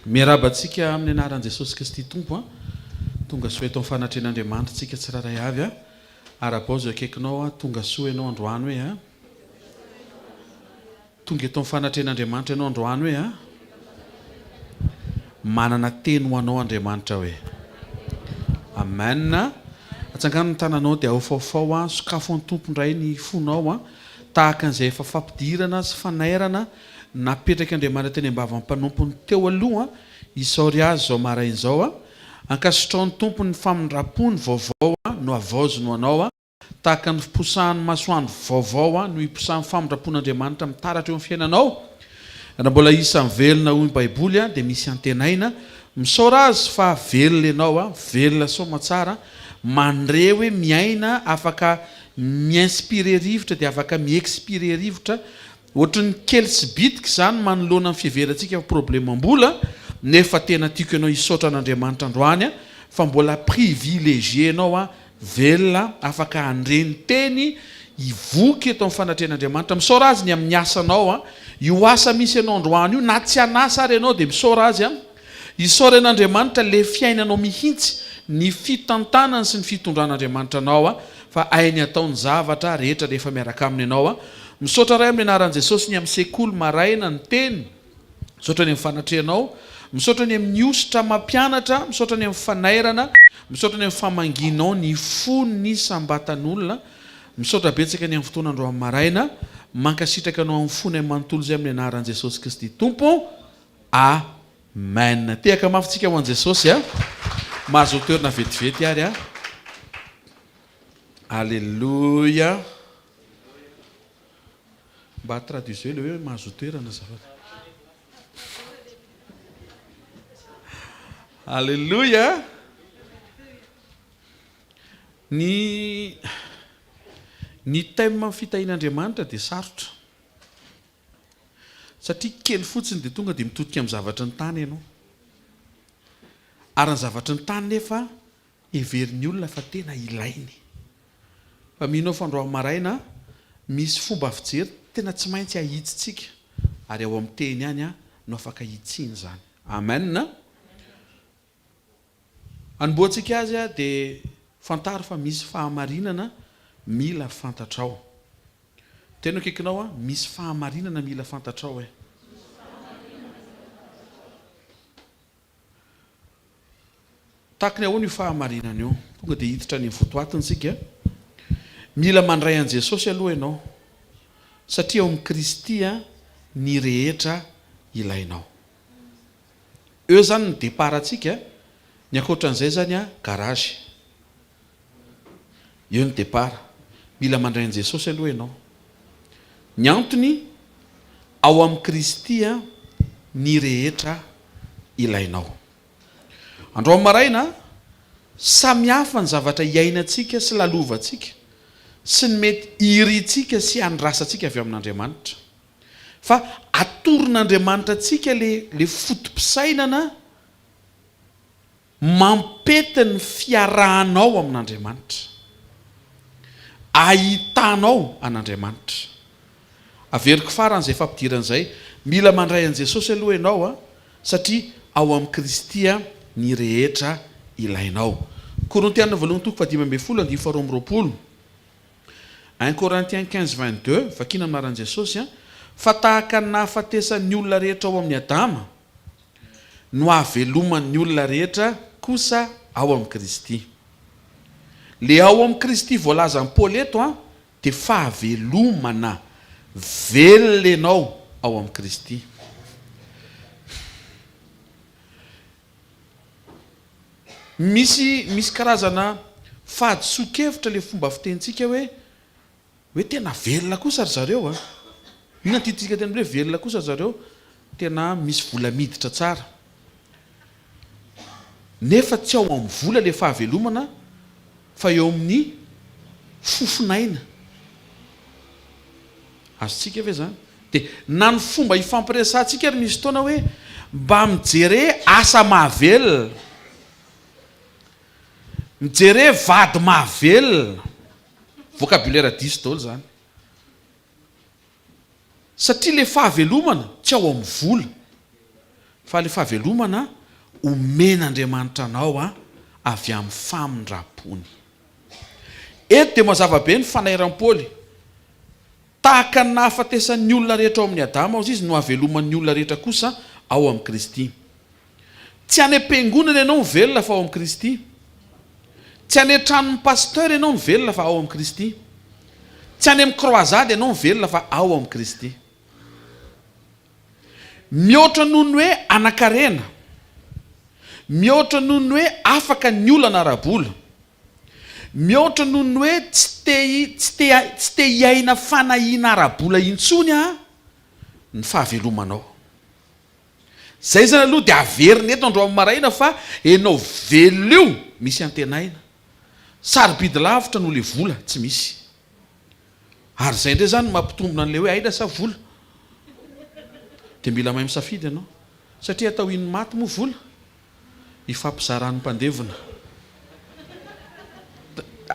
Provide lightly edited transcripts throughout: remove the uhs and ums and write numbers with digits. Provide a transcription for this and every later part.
Miarabantsika amin'ny anaran'i Jesosy Kristy Tompo tonga soa eto amin'ny fanatren'Andriamanitra tsika tsiraray avy ara-bao zay akaikinao tonga soa ianao androany hoe tonga eto amin'ny fanatren'Andriamanitra ianao androany hoe manana teny ho anao Andriamanitra hoe amen. Atsangano ny tananao dia ahofaofao sokafo ny tompondray ny fonao tahaka an'izay efa fampidirana sy fanairana napetraka Andriamanitra teny ambava mpanompony teo aloha isaory azy zao marain'izao ankasitraony tompony famindrapony vaovao no avaozy no anao tahaka ny fiposahany masoandro vaovao no hiposahany famindrapon'Andriamanitra mitaratra eo amin'ny fiainanao. Raha mbola isany velona hoy ny baiboly dia misy antenaina misaora azy fa velona ianao velona soma tsara mandre hoe miaina afaka mi-inspire rivotra dia afaka mi-expire rivotra ohatrany kely sy bitika zany manoloana amin'ny fiheverantsika problemam-bola nefa tena tiako ianao hisaotra an'Andriamanitra androany fa mbola privilégié ianao velona afaka andreny teny hivoky eto amin'ny fanatren'Andriamanitra misaora azy ny amin'ny asanao io asa misy ianao androany io na tsy anasa ary ianao dia misaora azy hisaora an'Andriamanitra le fiainanao mihitsy ny fitantanany sy ny fitondran'Andriamanitra anao fa ainy ataony zavatra rehetra rehefa miaraka aminy ianao misaotra ray amin'ny anaran'i Jesosy ny amin'ny sekoly maraina ny teny misaotra ny amin'ny fanatrehanao misaotra ny amin'ny ositra mampianatra misaotra ny amin'ny fanairana misaotra ny amin'ny famanginao ny fony sambatan'olona misaotra betsaka ny amin'ny fotoana andro amin'ny maraina mankasitraka anao amin'ny fony amin'ny manontolo izay amin'ny anaran'i Jesosy Kristy Tompo amen. Tehaka mafitsika ho an'i Jesosy mahazo toerana vetivety ary alleluia. Mba traduisez le hoe mahazo toerana zafady. Alleluia. Ny thème fitahian'Andriamanitra dia sarotra satria kely fotsiny dia tonga dia mitodika amin'ny zavatra ny tany ianao ary ny zavatra ny tany nefa heverin'ny olona fa tena ilainy fa minao fandroany maraina misy fomba fijery tena tsy maintsy ahitsitsika ary ao amin'ny teny ihany no afaka hitsiny zany amen. Anomboantsika azy dia fantaro fa misy fahamarinana mila fantatrao tena akaikinao misy fahamarinana mila fantatrao takiny ahoana io fahamarinana io tonga dia hiditra ny fotoatintsika mila mandray an' Jesosy aloha ianao satria ao amin'ny Kristy ny rehetra ilainao eo zany ny deparantsika ny akoatran'izay zany garage eo ny depara mila mandray an' Jesosy aloha ianao ny antony ao amin'ny Kristy ny rehetra ilainao. Andro amin'ny maraina samihafa ny zavatra iainantsika sy lalovantsika sy ny mety iritsika sy andrasantsika avy amin'Andriamanitra fa atoron'Andriamanitra atsika le fotom-pisainana mampety ny fiarahanao amin'Andriamanitra ahitanao an'Andriamanitra averiko faran'izay fampidiran'izay mila mandray an' Jesosy aloha ianao satria ao amin'ny Kristy ny rehetra ilainao. Korintiana voalohany toko 15:20 1 Corinthiens 15:22 vakina amin'anaran'i Jesosy fa tahaka ny nahafatesan'ny olona rehetra ao amin'ny Adama no hahaveloman'ny olona rehetra kosa ao amin'ny Kristy. Le ao amin'ny Kristy voalaza ny Paoly eto dia fahavelomana velona ianao ao amin'ny Kristy. Misy karazana fahadiso-kevitra le fomba fitentsika hoe tena velona kosa ry zareo inona tiatsika tena hoe velona kosa ry zareo tena misy vola miditra tsara nefa tsy ao amin'ny vola le fahavelomana fa eo amin'ny fofinaina azotsika ve zany dia na ny fomba hifampiresantsika ary misy fotoana hoe mba mijere asa mahavelona mijere vady mahavelona vocabulaire diso daholo zany satria le fahavelomana tsy ao amin'ny vola fa le fahavelomana omen'Andriamanitra anao avy amin'ny famindrapony. Eto dia mazava be ny fanairam-poly tahaka ny nahafatesan'ny olona rehetra ao amin'ny Adama izy no haveloman'ny olona rehetra kosa ao amin'ny Kristy. Tsy any am-piangonana ianao mivelona fa ao amin'ny Kristy. Tsy any an-tranon'ny pasteur ianao mivelona fa ao amin'ny Kristy. Tsy any amin'ny croisade ianao mivelona fa ao amin'ny Kristy. Mihoatra noho ny hoe anakarena, mihoatra noho ny hoe afaka ny olana arabola, mihoatra noho ny hoe tsy te hiaina fanahiana arabola intsony ny fahavelomanao. Zay zany aloha dia averina eto andro amin'ny maraina fa ianao velio misy antenaina. Sarobidy lavitra no le vola tsy misy. Ary zay ndray zany mampitombona an'ilay hoe aina sa vola. Dia mila mahay misafidy ianao satria atao iny maty moa vola ifampizaran'ny mpandevona.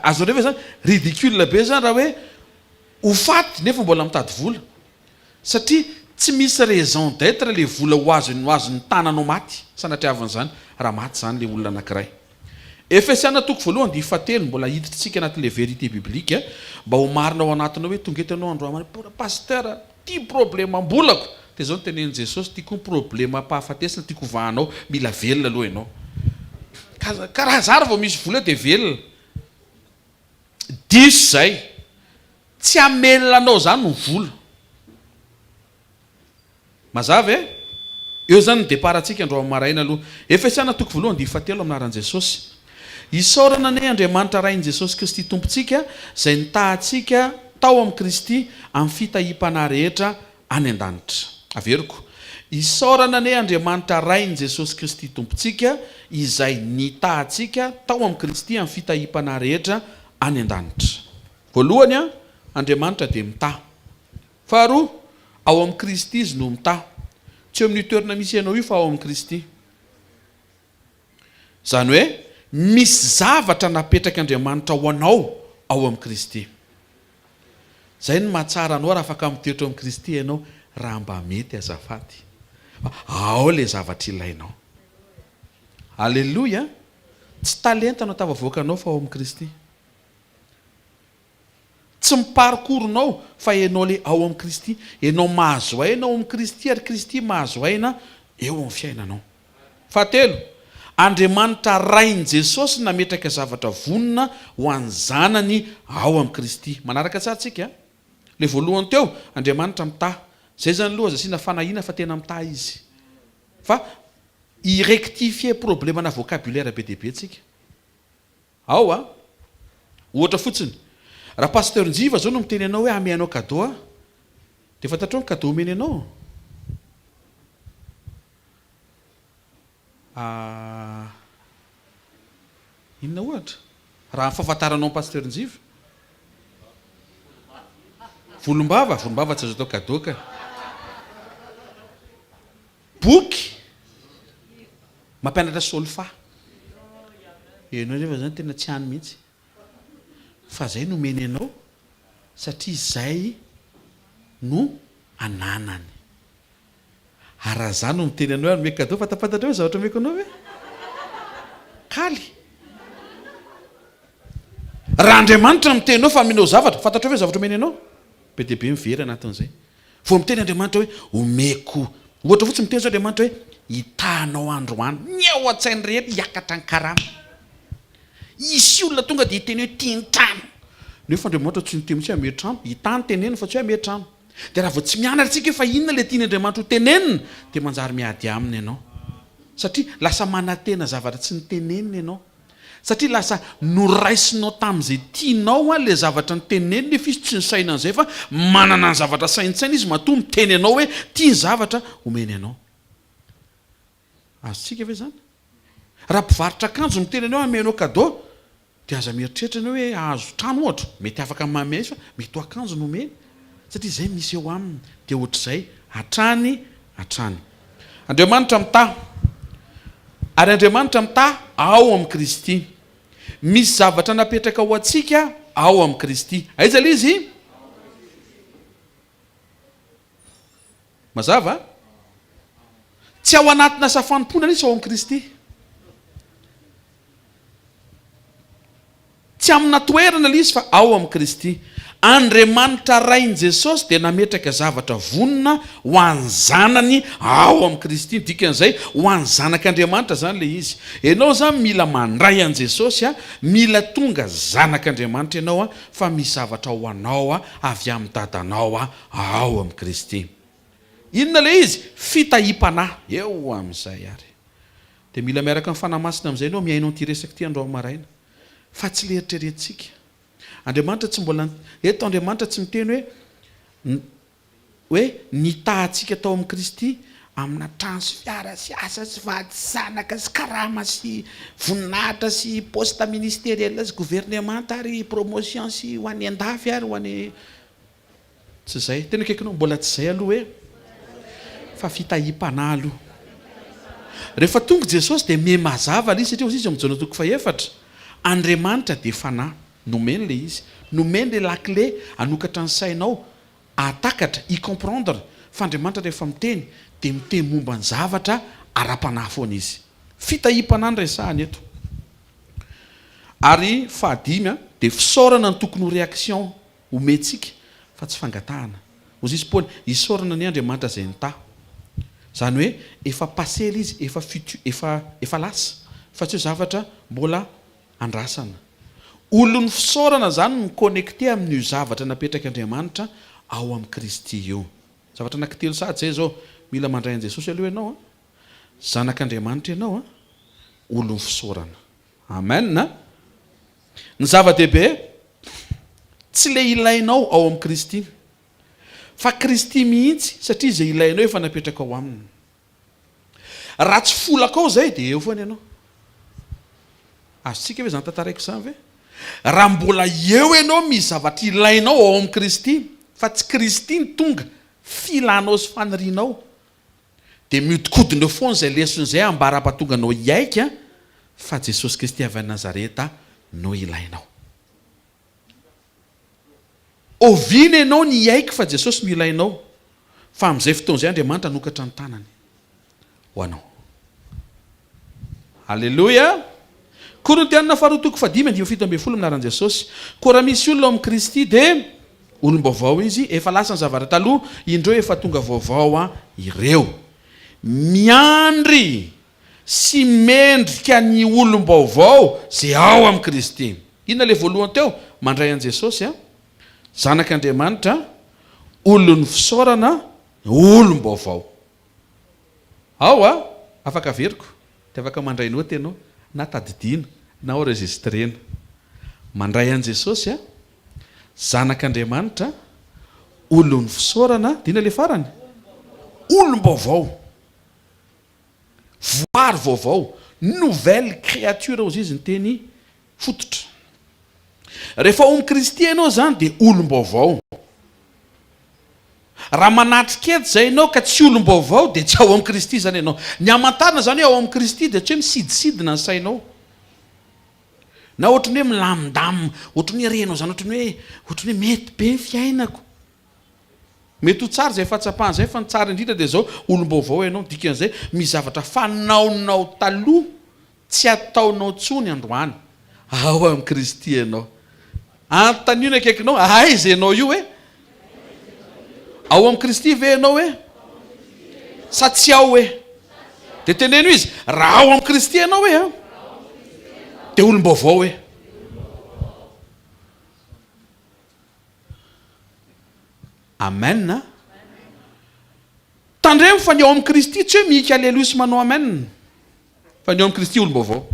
Azo reva zany ridicule be zany raha hoe ho faty nefa mbola mitady vola satria tsy misy raison d'être le vola ho azony tananao maty sanatriavan'izany raha maty zany le olona anankiray. Efesiana toko voalohany dia fatelo mbola hiditrintsika anatin'le vérité biblique mba ho marina ao anatinao hoe tonga eto ianao androany pasteur tia problème ambolako dia zao no tenenin' Jesosy tiako ny problème ampahafatesina tiako vahanao mila velona aloha ianao. Karaha zary vao misy vola dia velona. Diso zay tsy amelona anao zany no vola. Mazava eo zany ny deparantsika andro amin'ny maraina aloha. Efesiana toko voalohany dia fatelo aminaran'i Jesosy. Isaorana ane Andriamanitra rain'i Jesosy Kristy tompontsika izay nitahantsika tao amin'ny Kristy amin'ny fitahiam-panahy rehetra any an-danitra. Averiko. Isaorana ane Andriamanitra rain'i Jesosy Kristy tompontsika izay nitahantsika tao amin'ny Kristy amin'ny fitahiam-panahy rehetra any an-danitra. Voalohany Andriamanitra dia mitaha. Faharoa ao amin'ny Kristy izy no mitaha. Tsy eo amin'ny toerana misy ianao io fa ao amin'ny Kristy. Zany hoe misy zavatra napetraka Andriamanitra ho anao ao amin'ny Kristy. Zay no mahatsara anao raha afaka mitoetra ao amin'ny Kristy ianao raha mba mety azafady. Ao le zavatra ilainao. Alleluia. Tsy talenta no tavavoakanao fa ao amin'ny Kristy. Tsy miparikoronao fa ianao le ao amin'ny Kristy. Ianao mahazo aina ao amin'ny Kristy ary Kristy mahazo aina eo amin'ny fiainanao. Fahatelo, Andriamanitra rain'i Jesosy nametraka zavatra vonona ho an'ny zanany ao amin'ny Kristy. Manaraka tsara tsika. Le voalohany teo Andriamanitra mitaha. Zay zany aloha azasiana fanahiana fa tena mitaha izy. Fa irectifier problème na vocabulaire be dia be tsika. Ao ohatra fotsiny. Raha pasteur Njiva zao no miteny anao hoe amenao cadeau dia fantatrao ny cadeau omeny anao. Inona ohatra? Raha fahafantaranao pasteur Njiva? Volombava tsy azo atao cadeau ka. Boky mampianatra solfa. Ianao rehefa zany tena tsy hany mihitsy. Fa zay no omeny anao satria zay no ananany. Raha zany no miteny anao hanome cadeau fatapatatra hoe zavatra omeko anao hoe kaly. Raha Andriamanitra miteny anao fa amenao zavatra fantatra hoe zavatra omeny anao be dia be mivery anatin'izay. Vao miteny Andriamanitra hoe omeko. Ohatra fotsiny miteny zao Andriamanitra hoe hitahanao androany ny ao an-tsainy rehetra hiakatra ny karama. Isy olona tonga dia hiteny hoe tia ny trano. Nefa Andriamanitra tsy niteny tsy hame trano, hitany tenenina fa tsy hame trano. Dia raha vao tsy mianatra antsika fa inona ilay tiany Andriamanitra ho tenenina dia manjary miady aminy ianao. Satria lasa manantena zavatra tsy nitenenina ianao. Satria lasa noraisinao tamin'izay tianao le zavatra nitenenina nefa izy tsy ny saina an'izay fa manana ny zavatra saintsaina izy matoa miteny anao hoe tia ny zavatra omeny anao. Azontsika ve zany? Raha mpivarotra akanjo miteny anao amenao cadeau dia aza mieritreritra anao hoe azo trano ohatra mety afaka mamy izy fa mety ho akanjo no omeny satria zay misy eo aminy dia ohatr'izay hatrany. Andriamanitra mitaha ary Andriamanitra mitaha ao amin'ny Kristy. Misy zavatra napetraka ho antsika ao amin'ny Kristy. Aiza ilay izy? Mazava? tsy ao anatina safanomponana izy ao amin'i Kristy. Tsy amina toerana ilay izy fa ao amin'i Kristy. Andriamanitra rain' Jesosy dia nametraka zavatra vonona ho an'ny zanany ao amin'i Kristy. Dikan'izay ho an'ny zanak'Andriamanitra zany ilay izy. Ianao zany mila mandray an'i Jesosy mila tonga zanak'Andriamanitra ianao fa misy zavatra ho anao avy amin'ny dadanao ao amin'i Kristy. Inona ilay izy? Fitahiam-panahy. Eo amin'izay ary. Dia mila miaraka amin'ny fanahy masina amin'izay ianao miainao ity resaka ity andro maraina. Fa tsy leritreretintsika. Andriamanitra tsy mbola eto Andriamanitra tsy miteny hoe nitahantsika tao amin'i Kristy amina transfiara sy asa sy vady zanaka sy karama sy voninahitra sy poste ministériel sy gouvernement ary promotion sy ho an'ny andafy ary ho an'ny tsy izay. Tena akaikinao mbola tsy izay aloha hoe fa fitahiam-panahy aloha. Rehefa tonga Jesosy dia mihamazava ilay izy satria izy amin'ny jaona toko faefatra. Andriamanitra dia fanahy. Nomeny ilay izy. Nomeny ilay lakile anokatra ny sainao atakatra i comprendre fa Andriamanitra rehefa miteny dia miteny momba ny zavatra ara-panahy foana izy. Fitahiam-panahy ny resahany eto. Ary fahadimy dia fisaorana ny tokony ho réaction omentsika fa tsy fangatahana. Ozy izy Paoly isaorana ny Andriamanitra izay nitaha. Zany hoe efa passé izy, efa lasa fa tsy hoe zavatra mbola andrasana. Olony fisaorana zany mikonnecté amin'io zavatra napetraka Andriamanitra ao amin'i Kristy io. Zavatra anankitelo sady zay zao mila mandray an'i Jesosy aloha ianao zanak'Andriamanitra ianao olony fisaorana. Amen. Ny zava-dehibe tsy le ilainao ao amin'i Kristy fa Kristy mihitsy satria izay ilainao efa napetraka ao aminy. Raha tsy folaka ao zay dia eo foana ianao. Azontsika hoe zany tantaraiko izany ve? Raha mbola eo ianao misy zavatra ilainao ao amin'i Kristy fa tsy Kristy ny tonga filanao sy fanirianao dia miodikodina eo foana izay leson'izay ambara-pahatonganao hiaika fa Jesosy Kristy avy Nazareta no ilainao. Oviana ianao ny hiaika fa Jesosy no ilainao fa amin'izay fotoan'izay Andriamanitra nokatra ny tanany ho anao. Alleluia. Korintianina faharoa toko fadimy andimy fito ambin'ny folo minaran'i Jesosy. Koa raha misy olona ao amin'i Kristy dia olom-baovao izy, efa lasa ny zavatra taloha, indreo efa tonga vaovao ireo. Miandry sy mendrika ny olom-baovao izay ao amin'i Kristy. Inona ilay voalohany teo? Mandray an'i Jesosy zanak'Andriamanitra, olony fisaorana, olom-baovao. Ao afaka averiko, dia afaka mandray noty ianao na tadidiana na enregistrena. Mandray an'i Jesosy zanak'Andriamanitra, olony fisaorana, dina ilay farany, olom-baovao, voary vaovao, nouvelle créature ozy izy ny teny fototra. Rehefa ao amin'i Kristy ianao zany dia olom-baovao. Raha manatrika eto zay ianao ka tsy olom-baovao dia tsy ao amin'i Kristy zany ianao. Ny hamantarana zany hoe ao amin'i Kristy dia tsy hoe misidisidina ny sainao. Na ohatrany hoe milamindamina, ohatrany hoe renao zany, ohatrany hoe mety be ny fiainako. Mety ho tsara izay fahatsapahana izay fa ny tsara indrindra dia zao olom-baovao ianao. Dikan'izay misy zavatra fanaonao taloha tsy ataonao tsony androany. Ao amin'i Kristy ianao. Antanio ny akaikinao, aiza ianao io hoe? Ao amin'i Kristy ve ianao hoe? Sa tsy ao hoe? Dia teneno izy, raha ao amin'i Kristy ianao hoe dia olom-baovao hoe. Amen. Tandremo fa ny ao amin'i Kristy tsy hoe mihika aleloia sy manao amen. Fa ny ao amin'i Kristy olom-baovao.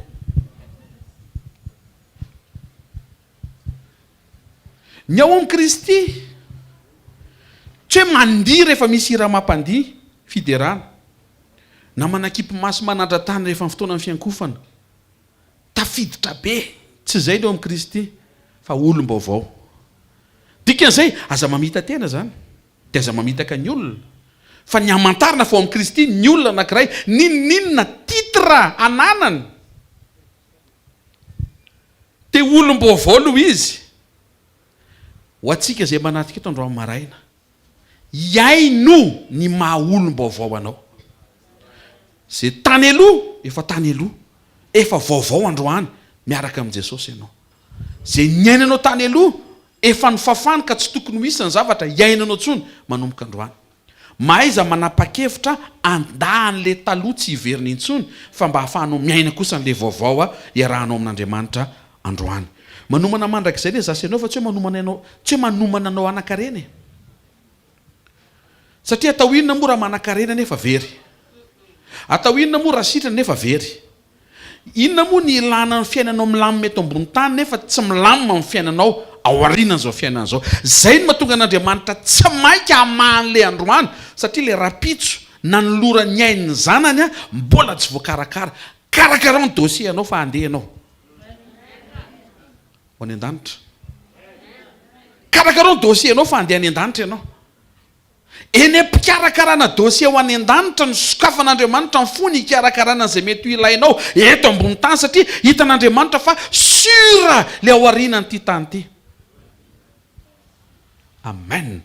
Ny ao amin'i Kristy tsy hoe mandihy rehefa misy hira mampandihy fiderana na manakipy maso manandra-tany rehefa ny fotoana ny fiankofana tafiditra be, tsy izay ny ao amin'i Kristy fa olom-baovao. Dikan'izay aza mamita tena zany dia aza mamitaka ny olona fa ny hamantarana fa ao amin'i Kristy ny olona anankiray ninona titra ananany dia olom-baovao aloha izy. Ho antsika izay manatika eto androany maraina, iay no ny maha olom-baovao anao. zay tany aloha efa tany aloha, efa vaovao androany miaraka amin'i Jesosy ianao. Zay nyainanao tany aloha efa nifafany ka tsy tokony misy ny zavatra iainanao tsony manomboka androany. Mahaiza manapa-kevitra andahan'le taloha tsy hiveriny intsony fa mba hahafahanao miaina kosa n'le vaovao iarahanao amin'Andriamanitra androany. Manomana mandrakizay le zasy ianao fa tsy hoe manomana anao anakarena. Satria atao inona moa raha manakarena nefa very? Atao inona moa raha sitrana nefa very? Inona moa ny ilana ny fiainanao milamina eto ambony tany nefa tsy milamina amin'ny fiainanao ao aoriana zao fiainana zao? Zay no mahatonga an'Andriamanitra tsy mainka hamahan'le androany, satria le rapitso na ny lora ny ain'ny zanany mbola tsy voakarakara. Karakarao ny dossier anao fa andeha ianao ho any an-danitra. Karakarao ny dossier anao fa andeha any an-danitra ianao. Eny am-pikarakarana dossier ho any an-danitra no sokafan'Andriamanitra ny fony hikarakarana zay mety ho ilainao eto ambony tany, satria hitan'Andriamanitra fa sura le ao aoriana n'ity tany ity. Amen.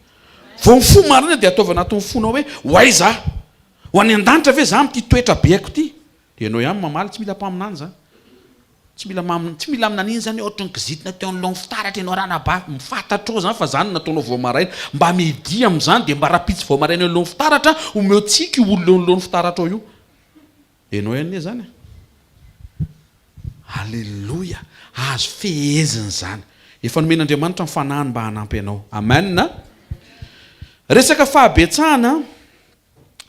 Vao ny fo marina dia ataovy anatin'ny fonao hoe hoaiza ho any an-danitra ve za amin'ity toetra beako ity? Dia ianao ihany mamaly, tsy mila mpaminany zany. Tsy mila aminan'iny zany ohatry ny kizitina teo amin'ny fitaratra ianao ranaba mifantatrao zany fa zany nataonao vao maraina mba medi amin'izany dia mba rapitsy vao maraina eo fitaratra omeotsika olona eo fitaratra ao io. Ianao ihany zany. Halleloja. Azo feheziny zany. Efa nomen'Andriamanitra mifanahany mba hanampy ianao. Amen. Resaka fahabetsahana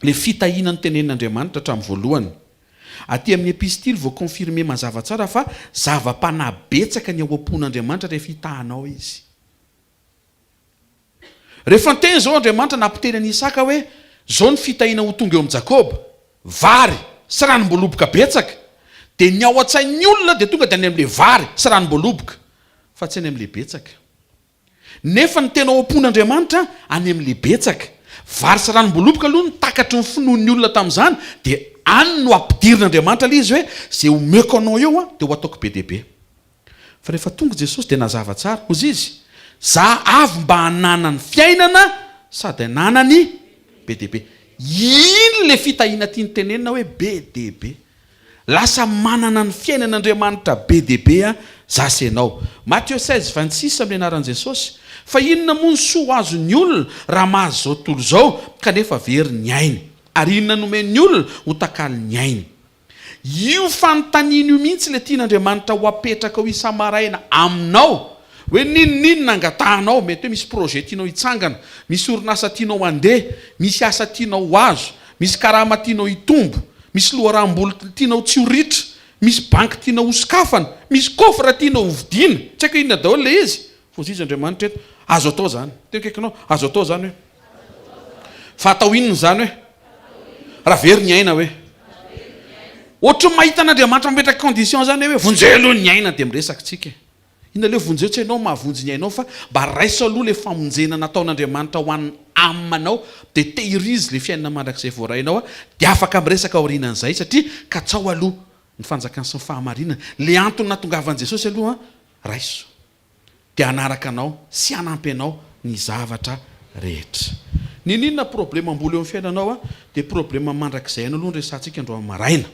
le fitahiana ny tenenin'Andriamanitra hatramin'ny voalohany. Aty amin'ny epistily vao confirmer mazava tsara fa zava-panahy betsaka ny ao am-pon'Andriamanitra rehefa hitahanao izy. Rehefa nteny zao Andriamanitra nampiteny an'i Isaka hoe zao ny fitahiana ho tonga eo amin'ny Jakoba, vary sy ranom-boaloboka betsaka, dia ny ao an-tsain'ny olona dia tonga dia any amin'le vary sy ranom-boaloboka fa tsy any amin'le betsaka. Nefa ny tena ao am-pon'Andriamanitra any amin'le betsaka, vary sy ranom-boaloboka aloha ny takatry ny finoan'ny olona tamin'izany, dia any no ampidirin'Andriamanitra le izy hoe zay omeko anao eo dia ho ataoko be dia be. Fa rehefa tonga Jesosy dia nazava tsara hozy izy, za avy mba hanana ny fiainana sady hananany be dia be. Ino le fitahiana tia ny tenenina hoe be dia be? Lasa manana ny fiainan'Andriamanitra be dia be zasy ianao. Matthieu 16:26 amin'ny anaran'i Jesosy. Fa inona moa ny soa azo ny olona raha mahazo zao tontolo zao kanefa very ny ainy, ary inona nomen'ny olona ho takaly ny ainy? Io fanontaniana io mihitsy le tian'Andriamanitra ho apetraka ho isa-maraina aminao, hoe ninonino angatahanao. Mety hoe misy projet tianao hitsangana, misy orinasa tianao handeha, misy asa tianao ho azo, misy karama tianao hitombo, misy loharam-bola tianao tsy ho ritra, misy banky tianao ho sokafana, misy kofra tianao ho vidiana, tsy haiko inona daholo le izy. Fa izy Andriamanitra eto azo atao zany. Teo kaikinao azo atao zany hoe fa atao inona zany hoe raha very ny aina hoe ohatra mahita an'Andriamanitra mipetraka condition zany hoe vonjeo aloha ny aina dia miresaka tsika. Inona le vonjeo tsy hainao mahavonjy ny ainao fa mba raiso aloha le famonjena nataon'Andriamanitra ho an'ny aminao, dia tehirizy le fiainana mandrakizay voarainao dia afaka miresaka aorianan'izay, satria katsao aloha ny fanjakany sy ny fahamarinana. Le antony natongavan'i Jesosy aloha raiso dia hanaraka anao sy hanampy anao ny zavatra rehetra. Ninona problema mbola eo amin'ny fiainanao dia problema mandrakizay anao aloha ny resantsika andro amin'ny maraina.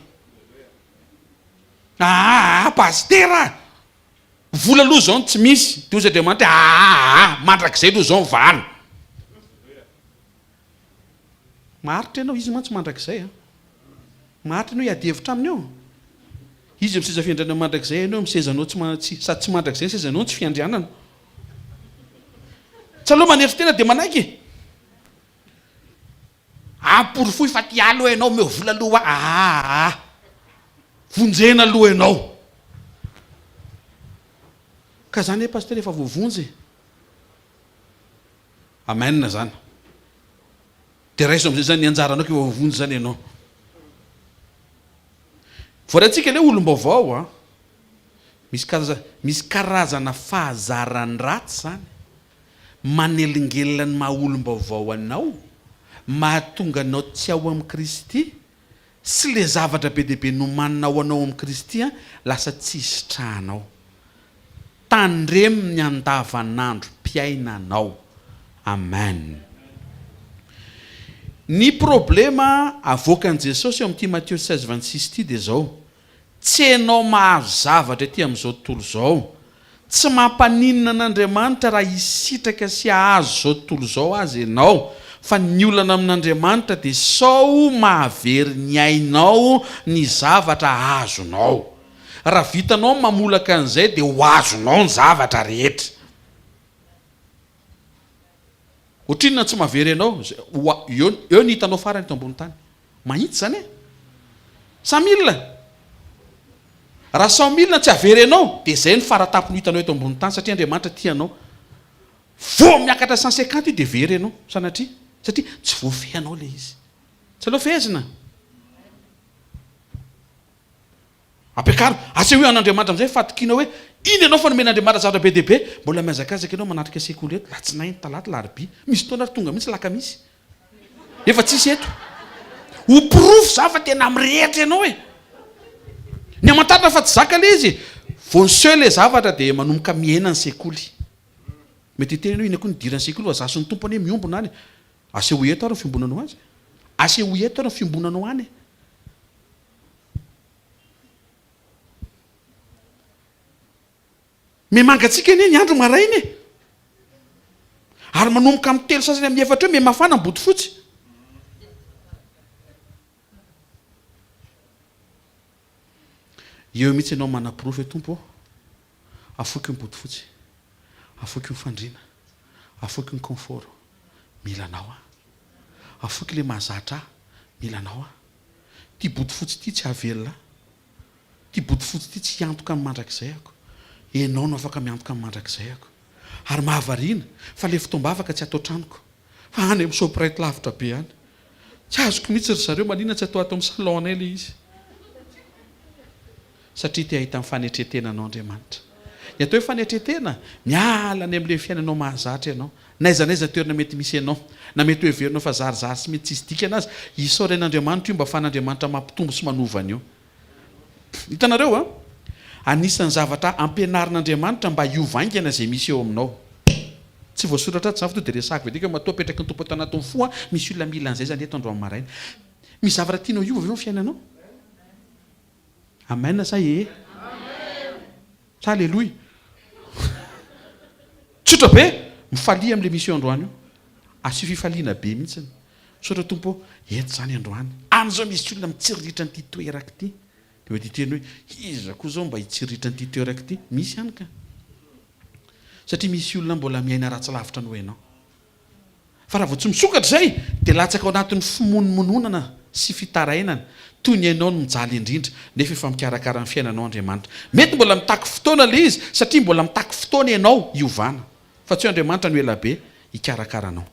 Pastera, vola aloha zao tsy misy, dia ozy Andriamanitra mandrakizay aloha zao mivany. Maharitra ianao izy mantsy mandrakizay. Maharitra ianao hiady hevitra aminy eo. Izy miseza fiandrianana mandrakizay, ianao misezanao sady tsy mandrakizay sezanao tsy fiandrianana. Tsy aloha maneritra tena dia manaiky. Amporofoy fa ty aloha ianao meo vola aloha vonjena aloha ianao. Ka zany hoe pasteur efa voavonjy. Amen zany. Dia raiso amin'izay zany ny anjaranao ka voavonjy zany ianao. Voarantsika le olom-baovao misy karazana fahazarany ratsy zany manelingelina ny maha olom-baovao anao, mahatonga anao tsy ao amin'ny Kristy, sy le zavatra be dia be nomaninao anao amin'ny Kristy lasa tsy sitrahanao. Tandremo ny andavanandro mpiainanao. Amen. ny problema avoakan' Jesosy eo amin'ity Matthieu 16:26 ty dia zao tsy hainao mahazo zavatra ty amin'izao tontolo zao, tsy mampaninina an'Andriamanitra raha hisitraka sy hahazo zao tontolo zao azy ianao, fa ny olana amin'Andriamanitra dia sao mahavery ny ainao ny zavatra ahazonao. Raha vitanao mamolaka an'izay dia ho azonao ny zavatra rehetra. Ohatrinona tsy mahavery ianao eo ny hitanao farany eto ambony tany mahitsy zany e 100 000. Raha 100 000 tsy havery ianao dia izay ny faratapony hitanao eto ambony tany, satria Andriamanitra tianao vo miakatra 150 dia very ianao sanatria satria tsy voafehanao le izy, tsy aloha fehezina ampiakaro aseho an'Andriamanitra amin'izay fatokiana hoe iny ianao fa nomen'Andriamanitra zavatra be dehibe, mbola miazakazaka ianao manatrika sekoly eto latsinainy talata larobia misy fotoana ary tonga mihitsy laka misy efa tsisy eto ho pirofo za fa tena mirehetra ianao e. Ny amantarina fa tsy zaka le izy vonseho le zavatra dia manomboka miaina ny sekoly. Mety hiteny ianao iny koa nidirany sekoly azasy ny tompony hoe miombona any, aseho eto ary ny fiombonanao azy, aseho eto ary ny fiombonanao any. Memangatsika eny ny andro marainy ary manomboka amin'ny 3 sasany amin'ny 4 eo me mafana ny boty fotsy. Eo mihitsy ianao manapirofo tompo, afoky ny boty fotsy, afoky ny fandriana, afoky ny confort, milanao afoky le mahazatra milanao ty boty fotsy ty tsy havelona, ty boty fotsy ty tsy antoka amin'ny mandrakizay ako, ianao no afaka miantoka amin'ny mandrakizay ako. Ary mahavariana fa le fitombavaka tsy atao tranoko fa any amin'ny soprite lavitra be any, tsy azoko mihitsy ry zareo manina tsy atao amin'ny salon le izy, satria te ahita amin'ny fanetretena anao Andriamanitra. Ny atao hoe fanetretena miala any amin'le fiainanao mahazatra ianao, naizanaiza toerana mety misy ianao, na mety hoe verinao fa zarizary sy mety tsisy dika anazy, isaoran'Andriamanitra io mba fan'Andriamanitra mampitombo sy manovany io. Hitanareo anisan'ny zavatra ampianarin'Andriamanitra mba hiovangaina izay misy eo aminao. Tsy voasoratra tsy zavatra to dia resako vedika matoa petraky ny tompo ato anatin'ny fo misy olona mila an'izay zany eto androany maraina. Misy zavatra tianao hiova avy eo fiainanao. Amen sa e? Sa aleloia. Tsotra be mifalia amin'le misy eo androany io, asio fifaliana be mihitsy. Sotra tompo eto zany androany an'izao misy olona mitsiriritra n'ity toeraka ity, dia hoe diteny hoe iza koa zao mba hitsiriritra n'ity toeraka ity, misy ihany ka, satria misy olona mbola miaina ratsy lavitra no hainao. Fa raha vao tsy misokatra izay dia latsaka ao anatin'ny fimonomononana sy fitarainana toy ny ianao no mijaly indrindra nefa efa mikarakara ny fiainanao Andriamanitra. Mety mbola mitaky fotoana le izy satria mbola mitaky fotoana ianao hiovana, fa tsy Andriamanitra no ela be hikarakara anao.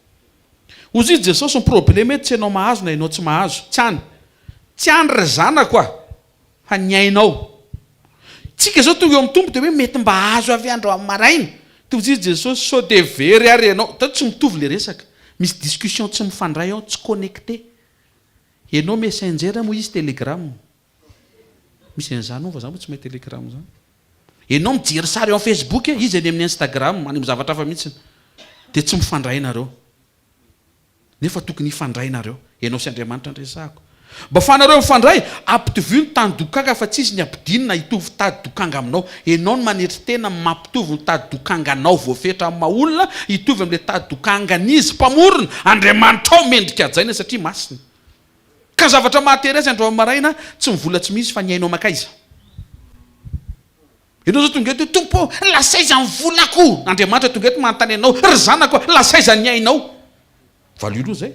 Ozy izy Jesosy ny problema eto tsy ianao mahazo na ianao tsy mahazo, tsy any ry zanako fa ny ainao. Tsika zao tonga eo amin'ny tompo dia hoe mety mba azo avy andro amin'ny maraina, toy izy Jesosy sao dia very ary ianao. Tsy mitovy le resaka, misy discussion tsy mifandray ao, tsy connecté. Ianao messenger moa izy telegram, misy an'izany fa za moa tsy mahay telegram zany. Ianao mijery sary eo amin'ny Facebook izy any amin'ny Instagram any amin'ny zavatra hafa mihitsy, dia tsy mifandray nareo. Nefa tokony hifandray nareo, ianao sy Andriamanitra andresako. Mba fanareo mifandray ampitovy ny tany dokanga fa tsisy ny ampidinina hitovy tady dokanga aminao. Ianao no manetry tena mampitovy ny tady dokanga anao voafetra amin'ny maolona hitovy amin'le tady dokanga n'izy mpamorona. Andriamanitra ao mendrika ajaina satria masina. Ka zavatra mahatery azy andro maraina tsy mivola tsy misy fa ny ainao makaiza. Ianao zao tonga eto tompo lasaiza ny volako, Andriamanitra tonga eto manontany anao ry zanako lasaiza ny ainao. Valio zay,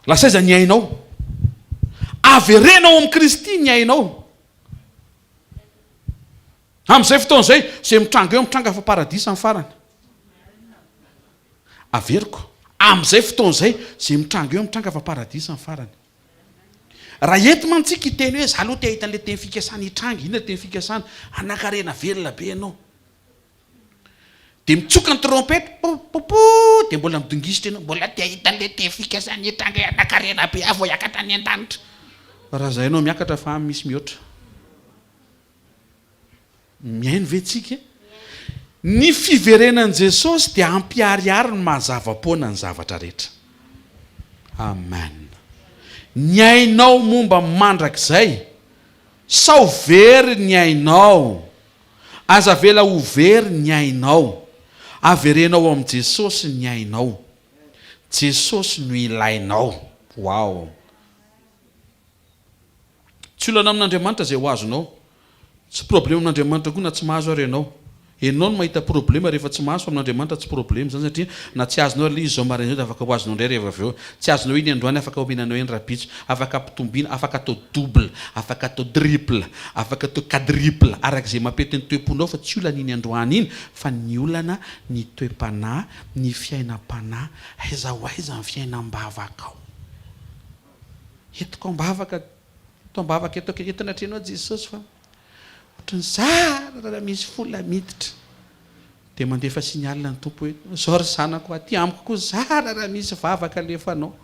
lasaiza ny ainao, averenao amin'ny Kristy ny ainao. Amin'izay fotoana izay zay mitranga eo mitranga fa paradisa amin'ny farany. Averiko amin'izay fotoana izay zay mitranga eo mitranga fa paradisa amin'ny farany. Raha ento mantsika hiteny hoe za aloha te ahita an'ilay teny fikasana hitranga, inona teny fikasana, anakarena velona be ianao. Dia mitsoka ny trompety popo dia mbola midongisitra ianao, mbola te ahita an'ilay teny fikasana hitranga anakarena be avy hiakatra ny an-danitra. Raha za ianao miakatra fa misy mihoatra. Miaino ve tsika? Ny fiverenan'i Jesosy dia ampiariary ny mahazava-poana ny zavatra rehetra. amen. Ny ainao momba mandrakizay sao very ny ainao, aza vela ho very ny ainao, averenao amin'i Jesosy ny ainao, Jesosy no ilainao. Wow, tsy olana amin'Andriamanitra zay ho azonao, tsy problema amin'Andriamanitra koa na tsy mahazo arenao. Enao no mahita problema rehefa tsy mahazo, fa amin'Andriamanitra tsy problema zany, satria na tsy azonao le izy zao maraina dia afaka ho azonao indray rehefa avy eo. Tsy azonao iny androany afaka omenanao eny rapitso, afaka ampitombiana, afaka atao double, afaka atao triple, afaka atao quadruple, arak'izay mampety ny toe-ponao, fa tsy olana iny androany iny fa ny olana ny toe-panahy, ny fiainam-panahy. Aiza ho aiza ny fiainam-bavaka ao. Etiko ambavaka, toambavaka eto anatrenao Jesosy fa ohatrany zara raha misy vola miditra dia mandefa signal ny tompo hoe zao ry zanako aty amiko koa zara raha misy vavaka alefanao.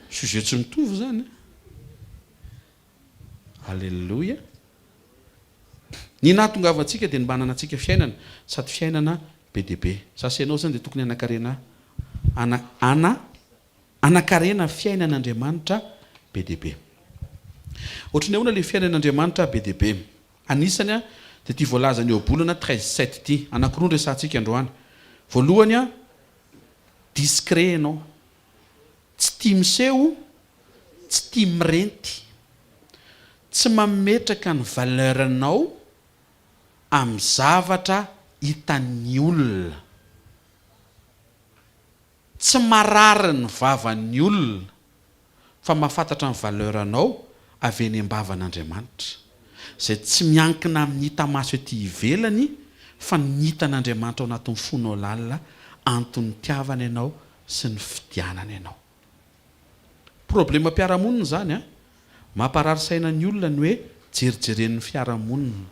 Sujet tsy mitovy zany. Alleluia. Ny nahatongavantsika dia ny manana antsika fiainana, sady fiainana be dia be. Sasanao zany dia tokony anakarena fiainan'Andriamanitra be dia be. Ohatrany ahoana le fiainan'Andriamanitra be dia be. Anisany dia ity voalaza ny Obolana 13:7 ity, anankiroa ny resantsika androany. Voalohany discret ianao, tsy tia miseho, tsy tia mirenty, tsy mametraka ny valeranao amin'ny zavatra hitan'ny olona, tsy marary ny vavan'ny olona, fa mahafantatra ny valeranao avy eny am-bavan'Andriamanitra, zay tsy miankina amin'ny hita maso ety ivelany, fa ny hitan'Andriamanitra ao anatin'ny fonao lalina, antony tiavana ianao sy ny fidianana ianao. Problema mpiaramonina zany mamparary sainan'ny olona ny hoe jerijeren'ny fiaramonina,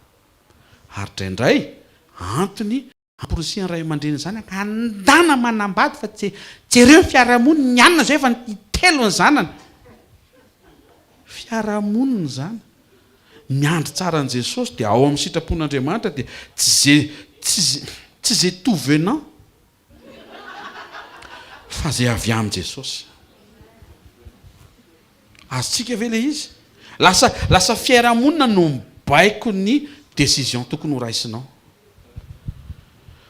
ary draindray antony amporosian'ny ray aman-dreny zany andana manambady fa jereo fiaramonina ny anina zay efa telo ny zanany. Fiaramonina zany miandry tsara an' Jesosy dia ao amin'ny sitrapon'Andriamanitra dia tsy zay tout venant fa zay avy amin' Jesosy. Azotsika ve le izy lasa fiaramonina no mibaiko ny décision tokony ho raisinao.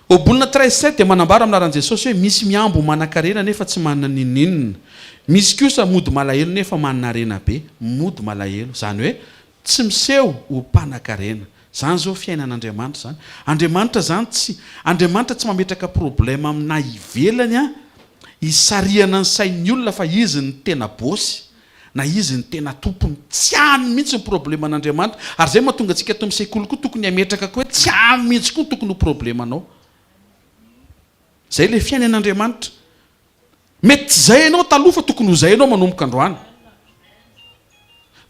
Obolana 13:7 dia manambara aminaran'i Jesosy hoe misy miambo manan-karena nefa tsy manana ninninina, misy kosa mody malahelo nefa manana rena be. Mody malahelo zany hoe tsy miseho ho mpanan-karena. Zany zao fiainan'Andriamanitra zany. Andriamanitra zany Andriamanitra tsy mametraka problema amina ivelany hisariana ny sain'ny olona, fa izy ny tena bosy na izy ny tena tompony. Tsy any mihitsy ny problema an'Andriamanitra, ary zay mahatonga antsika ato amin'ny sekoly koa tokony hametraka koa hoe tsy any mihitsy koa tokony ho problemanao. Zay le fiainan'Andriamanitra. Mety tsy zay ianao taloha fa tokony ho zay ianao manomboka androany.